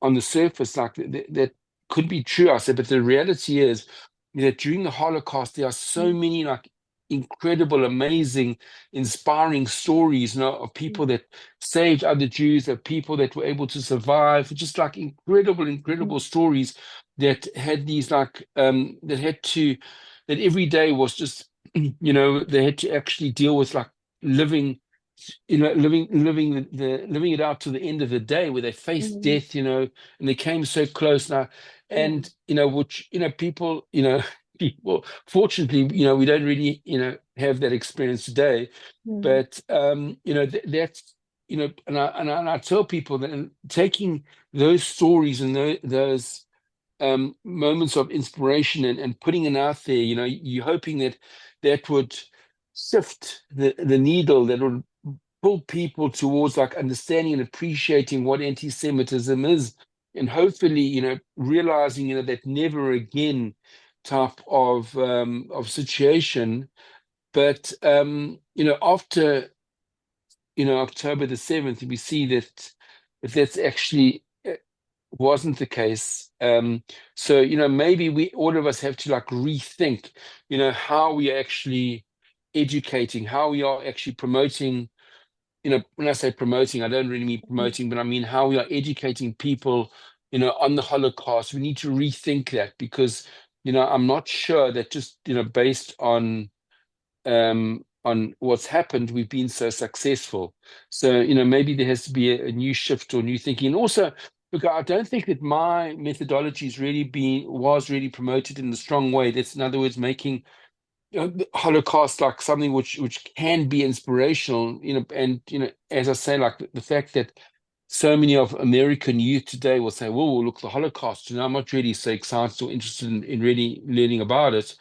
on the surface, like that could be true. I said, but the reality is that during the Holocaust, there are so many like incredible, amazing, inspiring stories, of people that saved other Jews, of people that were able to survive, just like incredible, incredible stories that had these like that every day was just, they had to actually deal with like living living it out to the end of the day, where they faced Mm-hmm. death, and they came so close now. Yeah. And which people, people, fortunately, we don't really have that experience today. Mm-hmm. But that's, and I tell people that, taking those stories and those moments of inspiration, and putting it out there, you're hoping that that would shift the needle, that would pull people towards like understanding and appreciating what anti-Semitism is, and hopefully, realizing, that never again type of situation. But after October the 7th, we see that that's actually wasn't the case. So maybe we, all of us, have to like rethink, how we are actually educating, how we are actually promoting. When I say promoting, I don't really mean promoting, but I mean how we are educating people, on the Holocaust. We need to rethink that, because, I'm not sure that just, based on what's happened, we've been so successful. So, maybe there has to be a new shift or new thinking. And also, look, I don't think that my methodology was really promoted in the strong way. That's, in other words, making the Holocaust like something which can be inspirational, and as I say, like the fact that so many of American youth today will say, "Well, look, the Holocaust." I'm not really so excited or interested in really learning about it.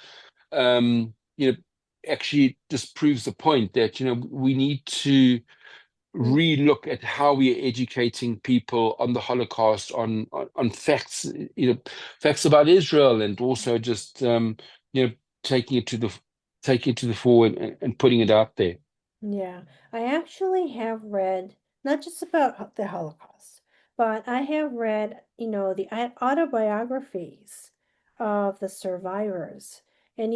Um, you know, Actually, just proves the point that we need to re-look at how we are educating people on the Holocaust, on facts, facts about Israel, and also just you know taking it to the taking it to the fore, and putting it out there. Yeah, I actually have read not just about the Holocaust, but I have read, the autobiographies of the survivors. And,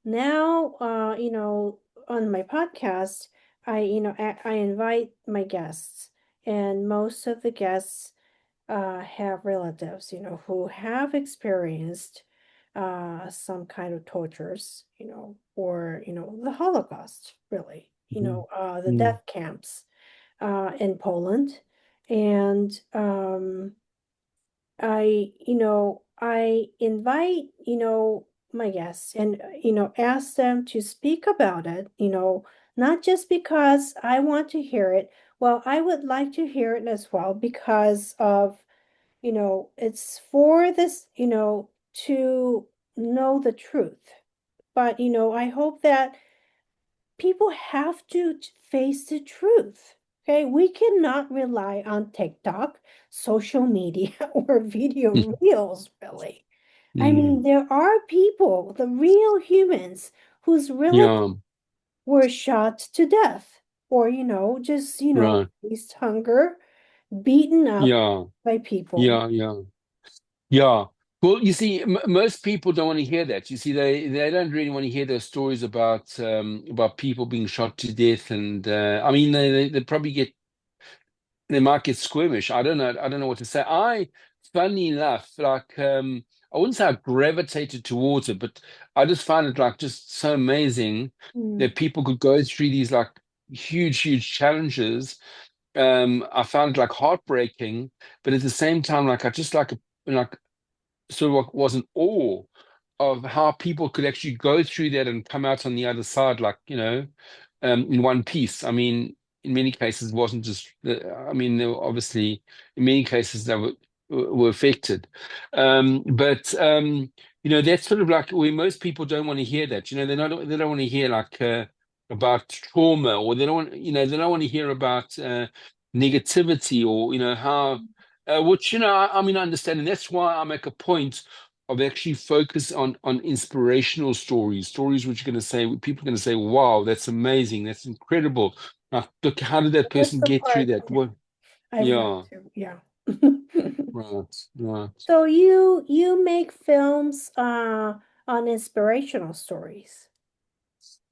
now, on my podcast, I invite my guests, and most of the guests have relatives, who have experienced some kind of tortures, or, the Holocaust, really, Mhm. the Mm. death camps in Poland. And I invite, my guests, and, ask them to speak about it, not just because I want to hear it. Well, I would like to hear it as well because of, it's for this, to know the truth. But, I hope that people have to face the truth. Okay, we cannot rely on TikTok, social media, or video reels, really. I mean, Mm. there are people, the real humans, whose relatives Yeah, were shot to death, or, just, right. faced hunger, beaten up Yeah, by people. yeah, yeah. Yeah. Well, you see, m most people don't want to hear that. You see, they don't really want to hear those stories about people being shot to death, and I mean, they probably they might get squirmish. I don't know what to say. Funny enough, like I wouldn't say I gravitated towards it, but I just find it like just so amazing Mm, that people could go through these like huge challenges. I found it like heartbreaking, but at the same time, like I just like sort of was in awe of how people could actually go through that and come out on the other side, like, in one piece. I mean, in many cases, it wasn't just, I mean, there were obviously, in many cases, were affected. But, that's sort of like where most people don't want to hear that. They don't want to hear like, about trauma, or they don't want to hear about, negativity, or, how which, I mean, I understand, and that's why I make a point of actually focus on inspirational stories, stories which are going to say people are going to say, "Wow, that's amazing, that's incredible." Like, look, how did that that's person the get through part that? What? I want Yeah, to, yeah. right, right. So you make films on inspirational stories.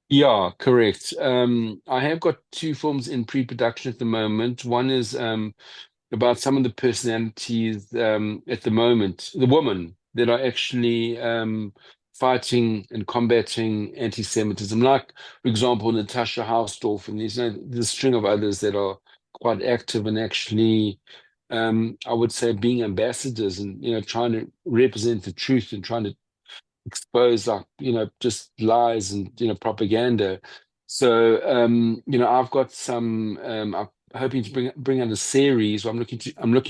Yeah, correct. I have got two films in pre-production at the moment. One is about some of the personalities at the moment, the women that are actually fighting and combating anti-Semitism, like, for example, Natasha Hausdorff, and there's a string of others that are quite active and actually, I would say, being ambassadors and trying to represent the truth and trying to expose like just lies and propaganda. So I've got some I'm hoping to bring out a series, or I'm looking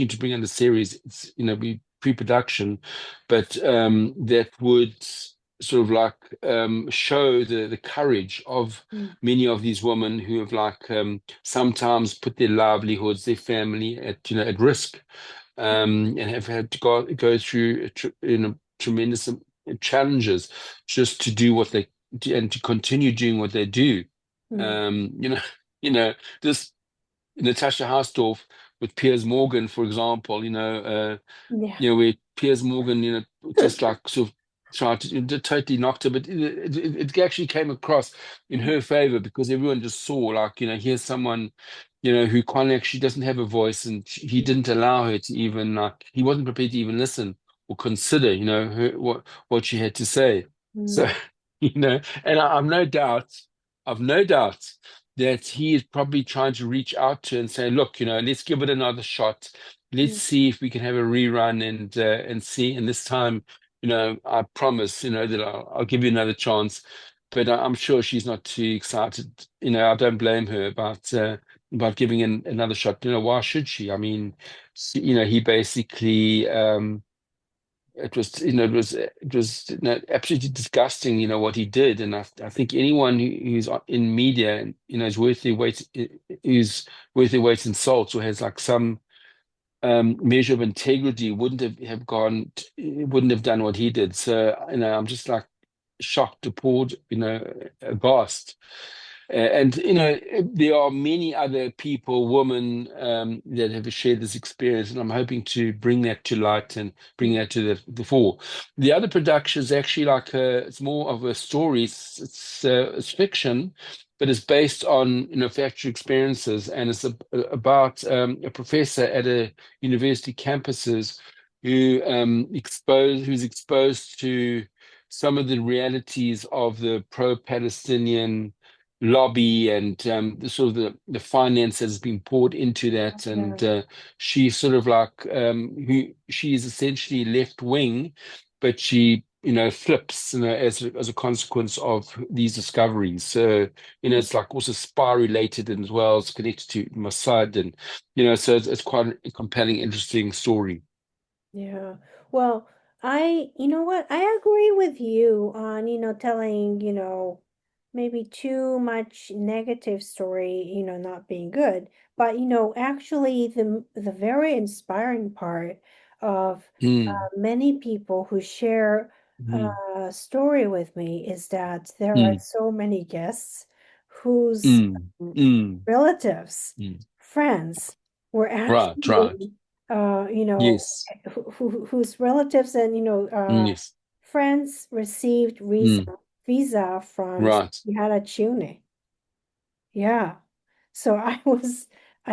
to bring out a series. It's be pre-production, but that would sort of like show the courage of Mm, many of these women who have like sometimes put their livelihoods, their family at at risk, and have had to go through tremendous challenges just to do what they and to continue doing what they do. mm, Um, you know, this Natasha Hausdorff with Piers Morgan, for example, yeah. where Piers Morgan, just like sort of tried to totally knocked her, but it actually came across in her favor because everyone just saw like, here's someone, who can't actually doesn't have a voice, and he didn't allow her to even like he wasn't prepared to even listen or consider, what she had to say. So, Mm, and I've no doubt that he is probably trying to reach out to and say, look, let's give it another shot. Let's mm, see if we can have a rerun and see. And this time, I promise, that I'll give you another chance. But I'm sure she's not too excited. I don't blame her about giving in another shot. Why should she? I mean, he basically it was absolutely disgusting, what he did. And I think anyone who's in media and is worth their weight, who's worth their weight in salt, or has like some measure of integrity, wouldn't have done what he did. So I'm just like shocked, appalled, aghast. And there are many other people, women, that have shared this experience, and I'm hoping to bring that to light and bring that to the fore. The other production is actually like it's more of a story. It's fiction, but it's based on factual experiences, and it's about a professor at a university campuses who's exposed to some of the realities of the pro-Palestinian lobby, and the sort of the finance that has been poured into that. yeah. And she's sort of like she is essentially left wing, but she flips as a consequence of these discoveries. So Mm, it's like also spy related, and as well as connected to Mossad, and so it's quite a compelling, interesting story. yeah. Well, You know what? I agree with you on, telling, maybe too much negative story, not being good. But, actually the very inspiring part of Mm, many people who share mm, a story with me is that there are mm, so many guests whose mm, mm, relatives, mm. friends were Right, right. actually, Yes. whose relatives and Yes. friends received Mm, visa from right. Sierra Leone. Yeah. So I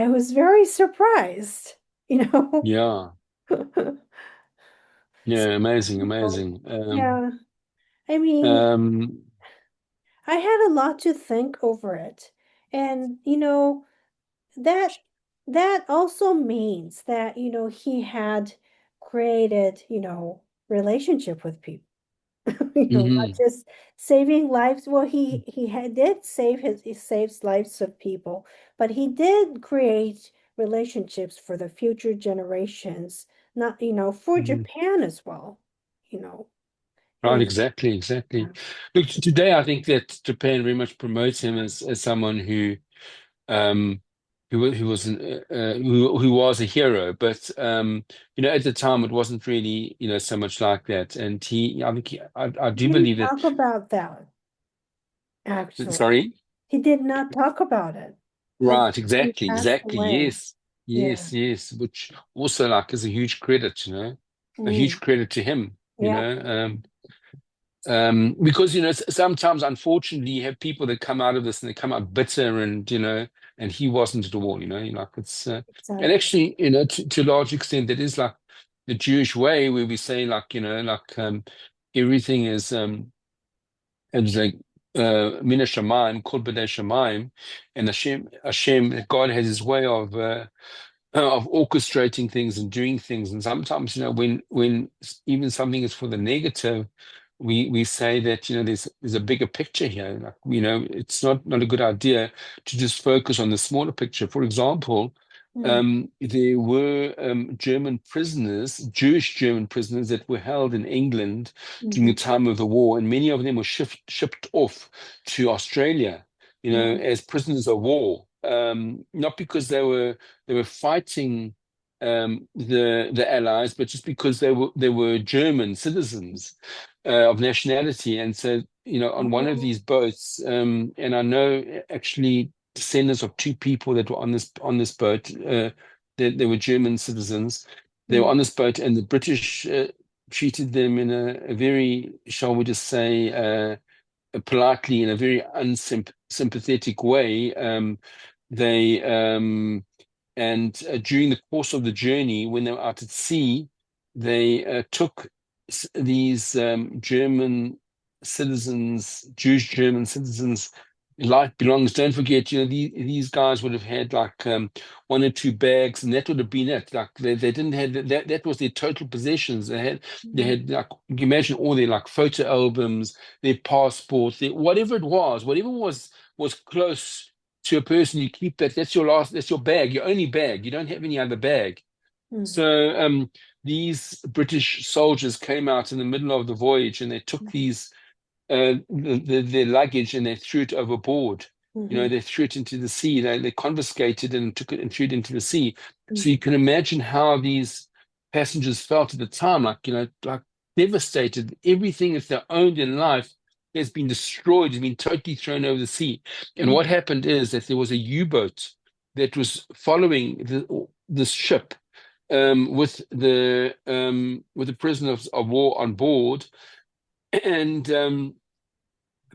was very surprised, you know. Yeah. So, Yeah. Amazing. Amazing. yeah. I mean, Um, I had a lot to think over it. And that that also means that, he had created, relationship with people. Not mhm, just saving lives. Well, did save he saves lives of people, but he did create relationships for the future generations, not, for mhm. Japan as well, you know. Right. And Exactly. yeah. Exactly. Look, today I think that Japan very much promotes him as someone um, who was who was a hero, but at the time it wasn't really so much like that. And I think I He do didn't believe that. talk about that, actually. Sorry. He did not talk about it Right, until he exactly, passed exactly. away. Yes, Yeah. yes, yes. Which also like is a huge credit, a Mm. huge credit to him, Yeah. because sometimes unfortunately you have people that come out of this and they come out bitter and he wasn't at all, like it's and Exactly. actually to a large extent that is like the Jewish way where we say like everything is it's like Mina Shamayim, Kol B'nai Shamayim, and Hashem, God has his way of orchestrating things and doing things. And sometimes, when even something is for the negative, we say that there's a bigger picture here. Like, it's not a good idea to just focus on the smaller picture. For example, Mm. there were German prisoners, Jewish German prisoners that were held in England during the Hmm. time of the war, and many of them were shipped off to Australia, Mm. as prisoners of war. Not because they were fighting the Allies, but just because they were German citizens of nationality. And so, on one of Oh. these boats, and I know actually descendants of two people that were on this boat. They were German citizens. They were Mm. on this boat, and the British treated them in a very, shall we just say, politely, in a very unsympathetic way. They and During the course of the journey, when they were out at sea, they took these German citizens, Jewish German citizens, life belongs. Don't forget, these guys would have had like one or two bags, and that would have been it. Like they didn't have that. That was their total possessions. They Mm. had like, you can imagine all their like photo albums, their passports, whatever it was, whatever was close to a person. You keep that. That's your bag, your only bag. You don't have any other bag. Mm. So these British soldiers came out in the middle of the voyage, and they took these their luggage, and they threw it overboard. Mm-hmm. They threw it into the sea. They confiscated it and took it and threw it into the sea. So Mm-hmm. you can imagine how these passengers felt at the time, like devastated. Everything that they owned in life has been destroyed, has been totally thrown over the sea. And what Mm-hmm. happened is that there was a U-boat that was following this ship with the prisoners of war on board, and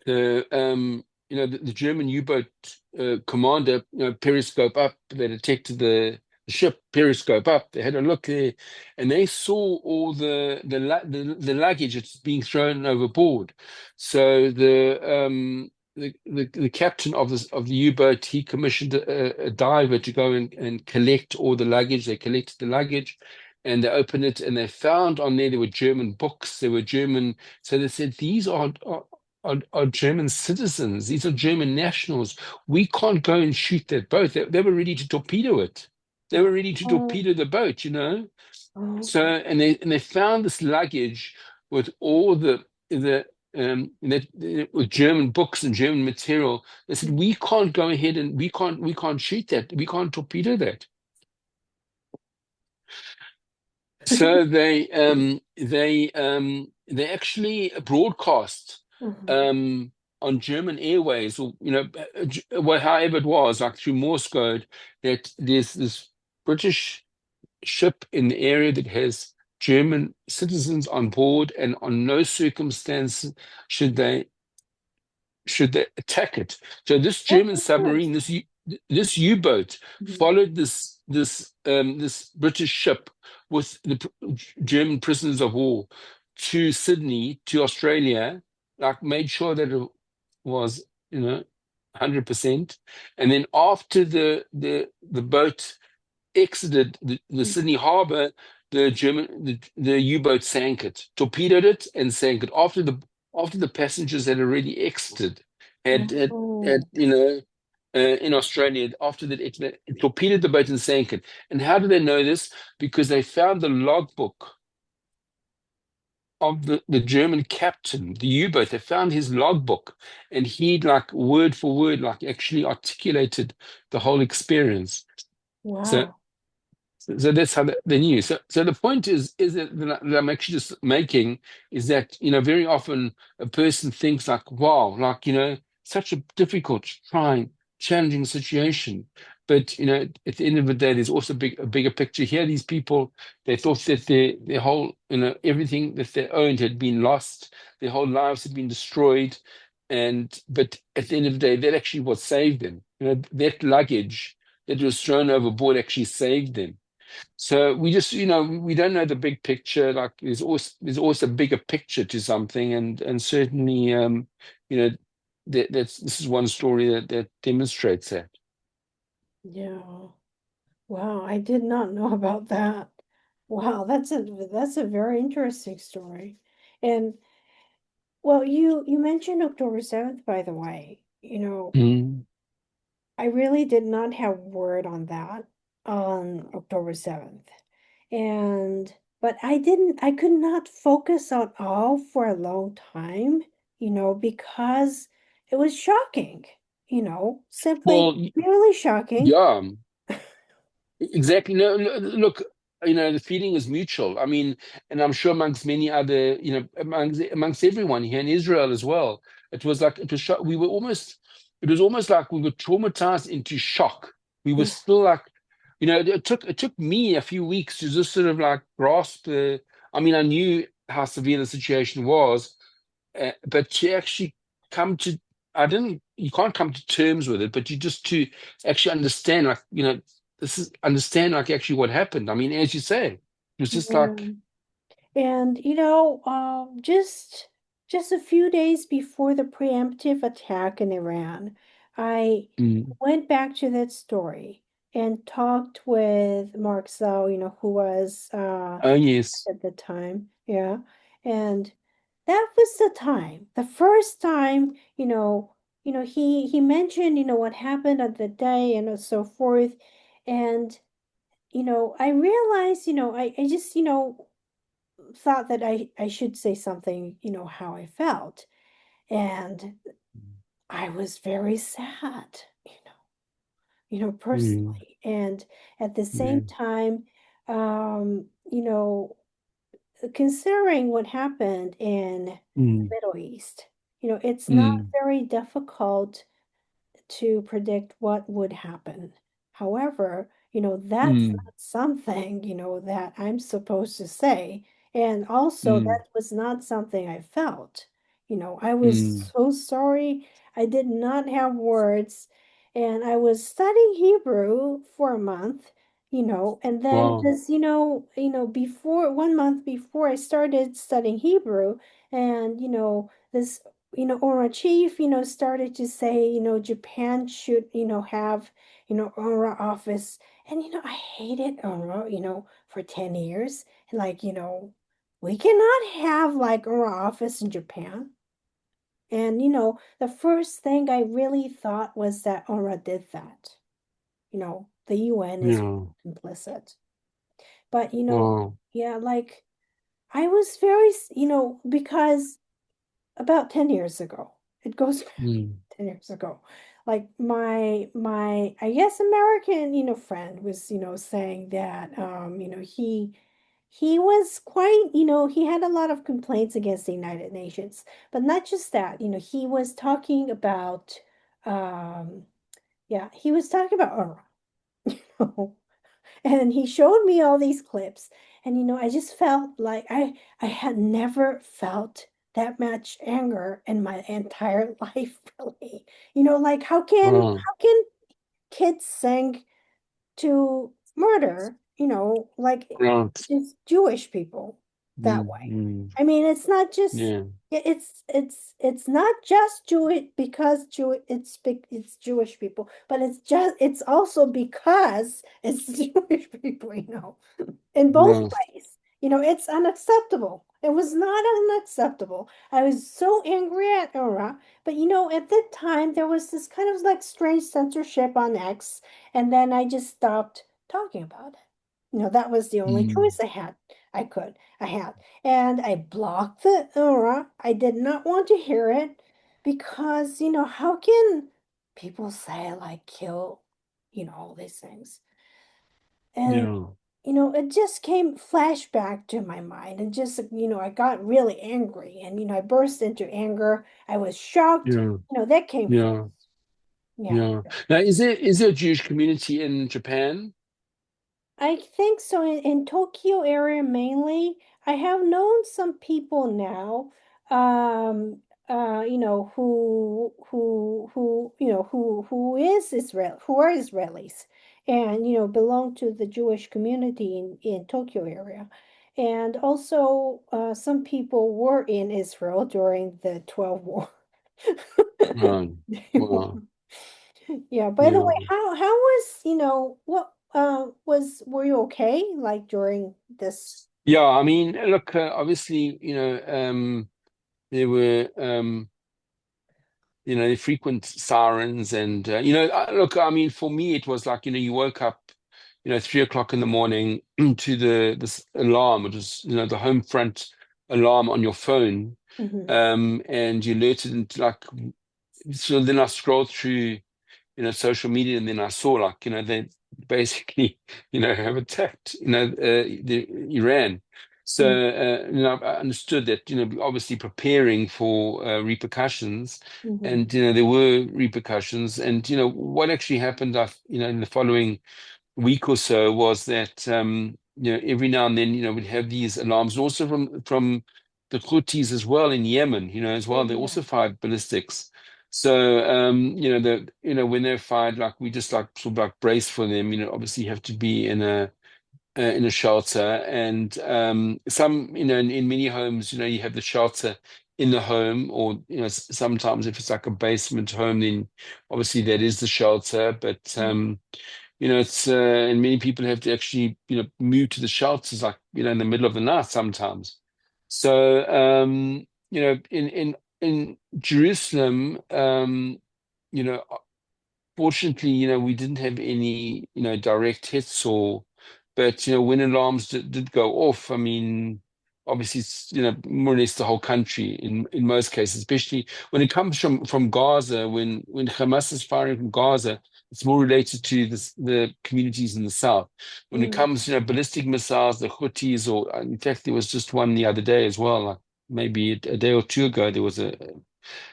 the German U-boat commander, periscope up. They detected the ship, periscope up. They had a look there, and they saw all the luggage that's being thrown overboard. So the captain of the U-boat, he commissioned a diver to go and collect all the luggage. They collected the luggage. And they opened it, and they found on there were German books. There were German. So they said these are German citizens. These are German nationals. We can't go and shoot that boat. They were ready to torpedo it. They were ready to Oh, torpedo the boat, you know. So okay. and they found this luggage with all the with German books and German material. They said we can't go ahead and we can't shoot that. We can't torpedo that. So they actually broadcast Mhm. um, on German Airways, or however it was, like through Morse code, that there's this British ship in the area that has German citizens on board, and on no circumstance should they should they attack it. So this Oh German my goodness. submarine, this U-boat, Mhm. followed this British ship with the German prisoners of war to Sydney, to Australia, like made sure that it was, 100%. And then after the boat exited the Sydney harbor, the U-boat sank it, torpedoed it, and sank it after the passengers had already exited, had Oh, in Australia. After that, it torpedoed the boat and sank it. And how do they know this? Because they found the logbook of the German captain, the U-boat. They found his logbook, and he, like word for word, like actually articulated the whole experience. So wow. So that's how they knew. So the point is that I'm actually just making is that very often a person thinks like, wow, like such a difficult, trying, challenging situation, but at the end of the day, there's also a bigger picture here. These people, they thought that their whole everything that they owned had been lost, their whole lives had been destroyed, but at the end of the day, that actually what saved them. That luggage that was thrown overboard actually saved them. So we just, we don't know the big picture. Like there's always a bigger picture to something, and certainly, you know, this is one story that demonstrates that. Yeah. Wow, I did not know about that. Wow, that's a very interesting story. And well, you mentioned October 7th, by the way. Mm. I really did not have word on that on October 7th. And but I could not focus on all for a long time, because it was shocking, simply Well, really shocking. yeah. Exactly. No, no, look, the feeling is mutual. I mean, and I'm sure amongst many other, amongst everyone here in Israel as well. It was like it was shock. It was almost like we were traumatized into shock. We were Yeah. still like, it took me a few weeks to just sort of like grasp the. I mean, I knew how severe the situation was, but to actually come to, I didn't, you can't come to terms with it, but you just to actually understand, like, this is understand like actually what happened. I mean, as you say, it was just Yeah. like, And just a few days before the preemptive attack in Iran, I mm, went back to that story and talked with Mark Zhao, who was oh yes, at the time. Yeah. And that was the time, the first time, he mentioned, what happened on the day and so forth. And, I realized, I just, thought that I should say something, how I felt. And I was very sad, mm, personally. And at the yeah, same time, considering what happened in the mm, Middle East, it's not mm, very difficult to predict what would happen. However, that's mm, not something, that I'm supposed to say. And also, mm, that was not something I felt. I was mm. so sorry. I did not have words. And I was studying Hebrew for a month, and then Wow. this, before 1 month before I started studying Hebrew, and, this Aura Chief, started to say, Japan should, have, Aura office. And, I hated Aura, for 10 years. And like, we cannot have like Aura office in Japan. And, the first thing I really thought was that Aura did that. the UN is Yeah. complicit. But, Wow. yeah, like I was very, because about 10 years ago, it goes back Mm. 10 years ago, like my I guess American, friend was, saying that, he was quite, he had a lot of complaints against the United Nations, but not just that, he was talking about, um, yeah, he was talking about Iran. And he showed me all these clips, and I just felt like I had never felt that much anger in my entire life, really. Like Wow. how can kids sing to murder, like Grant. it's Jewish people that Mm. way. Mm. I mean, it's not just Yeah. it's not just Jewish because it's Jewish people, but it's also because it's Jewish people, in both Grant. ways. It's unacceptable. It was not unacceptable. I was so angry at Ura, but at that time there was this kind of like strange censorship on X, and then I just stopped talking about it. That was the only Mm. choice I had. And I blocked the Ura. I did not want to hear it because, how can people say like kill, all these things? And Yeah. it just came flashback to my mind, and just, I got really angry, and, I burst into anger. I was shocked. Yeah. That came first. Yeah. Yeah. Yeah. Now, is there a Jewish community in Japan? I think so in Tokyo area mainly. I have known some people now, who are Israelis and belong to the Jewish community in Tokyo area. And also some people were in Israel during the 12 war. Wow. Yeah, by the way, Yeah. how was, what were you okay like during this? Yeah. I mean, look, obviously, there were, frequent sirens and, look, I mean, for me, it was like, you woke up, 3 o'clock in the morning to this alarm, which is, the home front alarm on your phone. Hmm. And you alerted into like, so then I scrolled through, social media, and then I saw like, they basically, have attacked, the Iran. So, I understood that, obviously preparing for repercussions, Hmm. and, there were repercussions. And, what actually happened, in the following week or so was that every now and then we'd have these alarms, and also from the Houthis as well in Yemen, as well. Oh They yeah. also fired ballistics. So when they're fired, like we just like sort of like brace for them. Obviously you have to be in a shelter, and some in many homes, you have the shelter in the home, or sometimes if it's like a basement home, then obviously that is the shelter. But it's and many people have to actually move to the shelters, like in the middle of the night sometimes. So in Jerusalem, you know fortunately, we didn't have any, direct hits, but when alarms did go off, I mean, obviously it's, more or less the whole country in most cases, especially when it comes from Gaza, when Hamas is firing from Gaza, it's more related to the communities in the south. When it Mm. comes, ballistic missiles, the Houthis, or in fact, there was just one the other day as well, like maybe a day or two ago, there was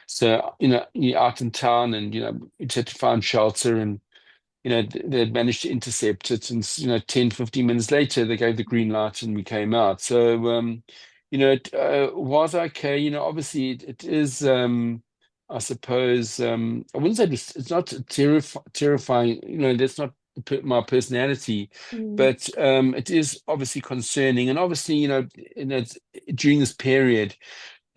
so, you're out in town, and, you had to find shelter, and, they had managed to intercept it. And, 10, 15 minutes later, they gave the green light and we came out. So, it was okay. Obviously it is, I suppose, I wouldn't say it's not terrifying, that's not my personality, Mm. but it is obviously concerning. And obviously, during this period,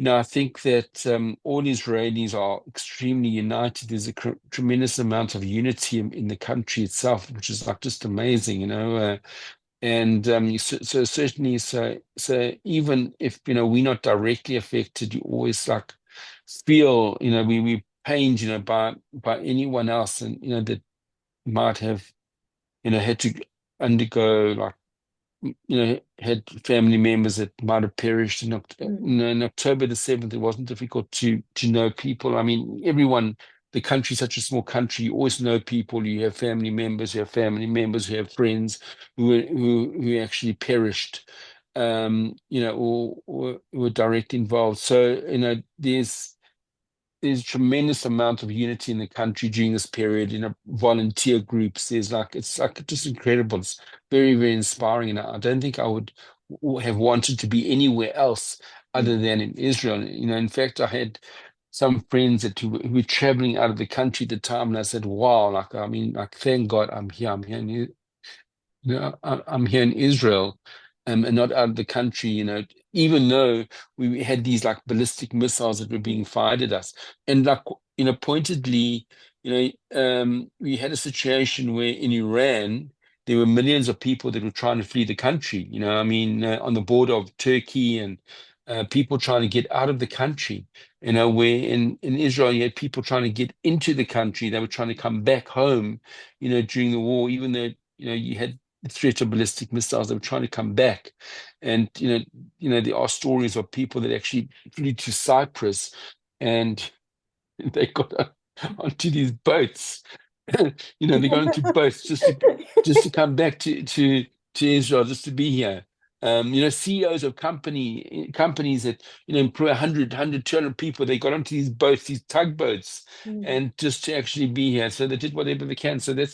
I think that all Israelis are extremely united. There's a tremendous amount of unity in the country itself, which is like just amazing, and so certainly, so even if we're not directly affected, you always like feel, we pained, by anyone else, and that might have. had to undergo like had family members that might have perished in, Mm, in October the 7th. It wasn't difficult to know people. I mean, everyone, the country's such a small country, you always know people. You have family members, you have family members, you have friends who actually perished, or were directly involved. So, there's tremendous amount of unity in the country during this period. Volunteer groups. It's like just incredible. It's very, very inspiring, and I don't think I would have wanted to be anywhere else mm, other than in Israel. In fact, I had some friends who were traveling out of the country at the time, and I said, "Wow, like I mean, like thank God I'm here. I'm here in I'm here in Israel, and not out of the country, even though we had these like ballistic missiles that were being fired at us. And like, pointedly, we had a situation where in Iran, there were millions of people that were trying to flee the country, I mean, on the border of Turkey and people trying to get out of the country, where in Israel, you had people trying to get into the country. They were trying to come back home, during the war, even though, you had threat of ballistic missiles. They were trying to come back, and there are stories of people that actually flew to Cyprus, and they got onto these boats. They got into boats just to come back to Israel, just to be here. CEOs of companies that employ 200 people, they got onto these boats, these tugboats, mm, and just to actually be here. So they did whatever they can. So I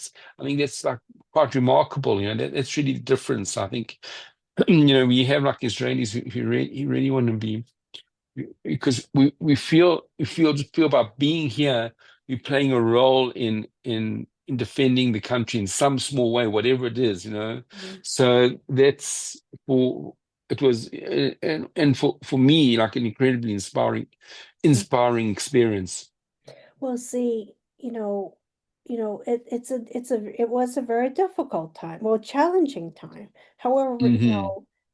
think that's like quite remarkable. That's really the difference. I think, we have like Israelis who really want to be, because we feel about being here, we're playing a role in defending the country in some small way, whatever it is, mm, so that's for it was and for me, like an incredibly mm. inspiring experience. Well, see, it was a very difficult time, well, challenging time. However, Hmm.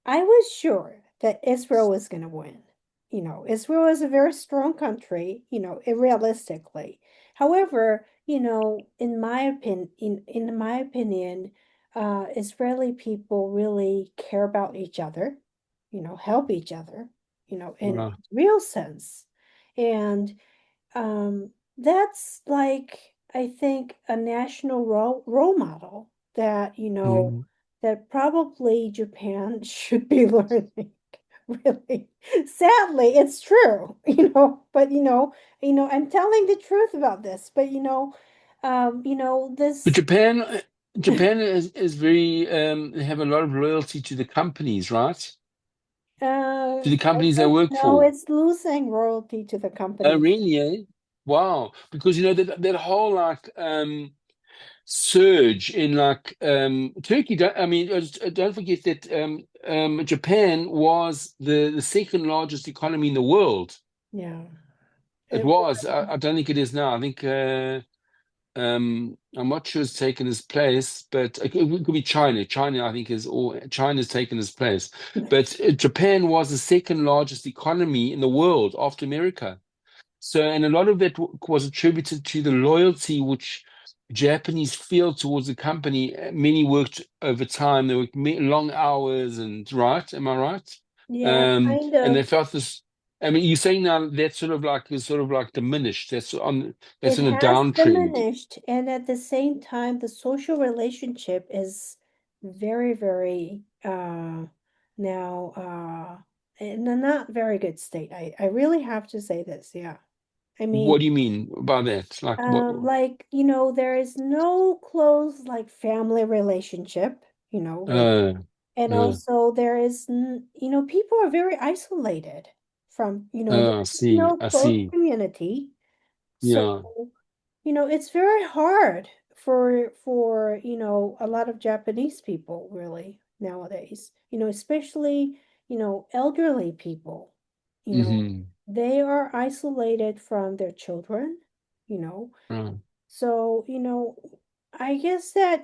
I was sure that Israel was going to win. Israel is a very strong country, realistically. However, in my opinion, Israeli people really care about each other, help each other, in Right. real sense. And that's like, I think, a national role model that, Mhm. that probably Japan should be learning. Really. Sadly, it's true, but I'm telling the truth about this, but But this Japan is very they have a lot of loyalty to the companies, right? To the I companies they think work no, for. it's losing royalty to the Oh, company. really? Eh? Wow. Because that whole like surge in like Turkey. I mean, don't forget that Japan was the second largest economy in the world. Yeah. It It was. I don't think it is now. I think I'm not sure it's taken his place, but it could be China. China, I think, China's taken his place. But Japan was the second largest economy in the world after America. So, and a lot of that was attributed to the loyalty which Japanese feel towards the company. Many worked overtime. They worked long hours, and right, am I right? yeah, kind And of. they felt this. I mean, you're saying now that sort of like diminished. That's It on a has downtrend. diminished, and at the same time, the social relationship is very, very now in a not very good state. I really have to say this, yeah. I What mean, do you mean by that? Like what? like, there is no close like family relationship, like, Uh, and uh, also there is, people are very isolated from, there I is see. no I close see. community. So, Yeah. it's very hard for, a lot of Japanese people really nowadays, especially, elderly people, you know, Mm-hmm. they are isolated from their children, you know. Right. So, I guess that,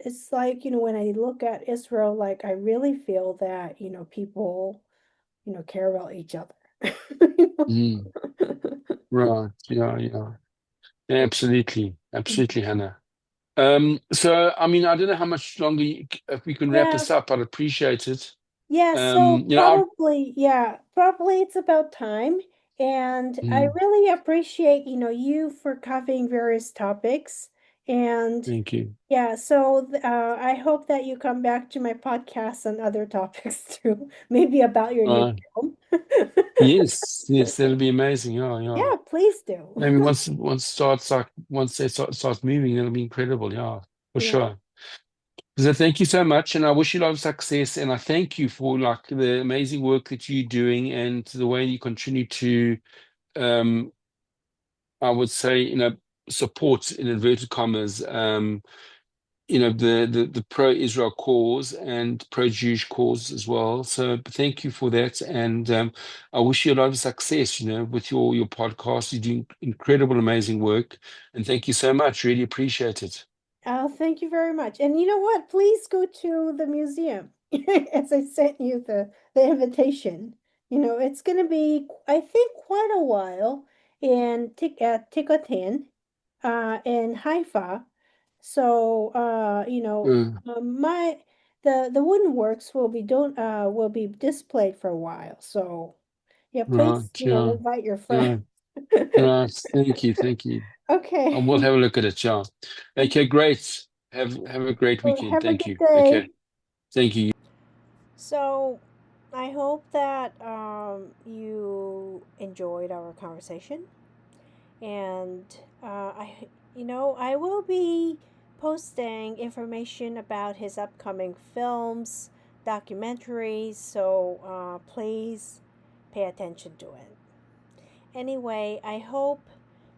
it's like, when I look at Israel, like I really feel that, people, care about each other. You know? Mm. Right. Yeah. Yeah. Yeah, absolutely. Absolutely, Hannah. So I mean, I don't know how much longer if we can wrap Yeah. this up. I'd appreciate it. Yeah, so You know, I've, probably it's about time. And I mm, really appreciate, you for covering various topics. And thank you. yeah, so I hope that you come back to my podcast on other topics too, maybe about your new Uh, film. yes, yes, that'll be amazing. Yeah, yeah. Yeah, please do. Maybe once they start moving, it'll be incredible. Yeah, for Yeah. sure. So thank you so much, and I wish you a lot of success. And I thank you for like the amazing work that you're doing and the way you continue to, um, I would say, support in inverted commas, the pro-Israel cause and pro-Jewish cause as well. So thank you for that, and I wish you a lot of success. With your podcast, you're doing incredible, amazing work, and thank you so much. Really appreciate it. Oh, thank you very much. And you know what? Please go to the museum as I sent you the invitation. It's going to be, I think, quite a while in Tikotin, in Haifa. So, Mm, the wooden works will be displayed for a while. So, yeah, please, right, yeah, invite your friends. yeah, right. Thank you, thank you. I will Okay. have a look at it. Yeah. Okay, great. Have a great Well, weekend. have a Thank good you. day. Okay, thank you. So, I hope that you enjoyed our conversation, and I will be posting information about his upcoming films, documentaries. So, please pay attention to it. Anyway, I hope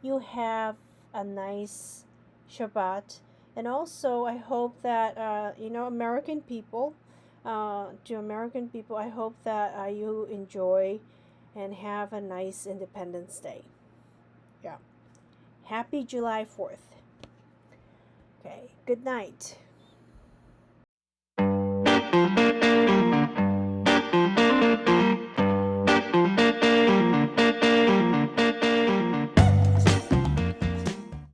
you have a nice Shabbat. And also, I hope that, to American people, I hope that you enjoy and have a nice Independence Day. Yeah. Happy July 4th. Okay. Good night.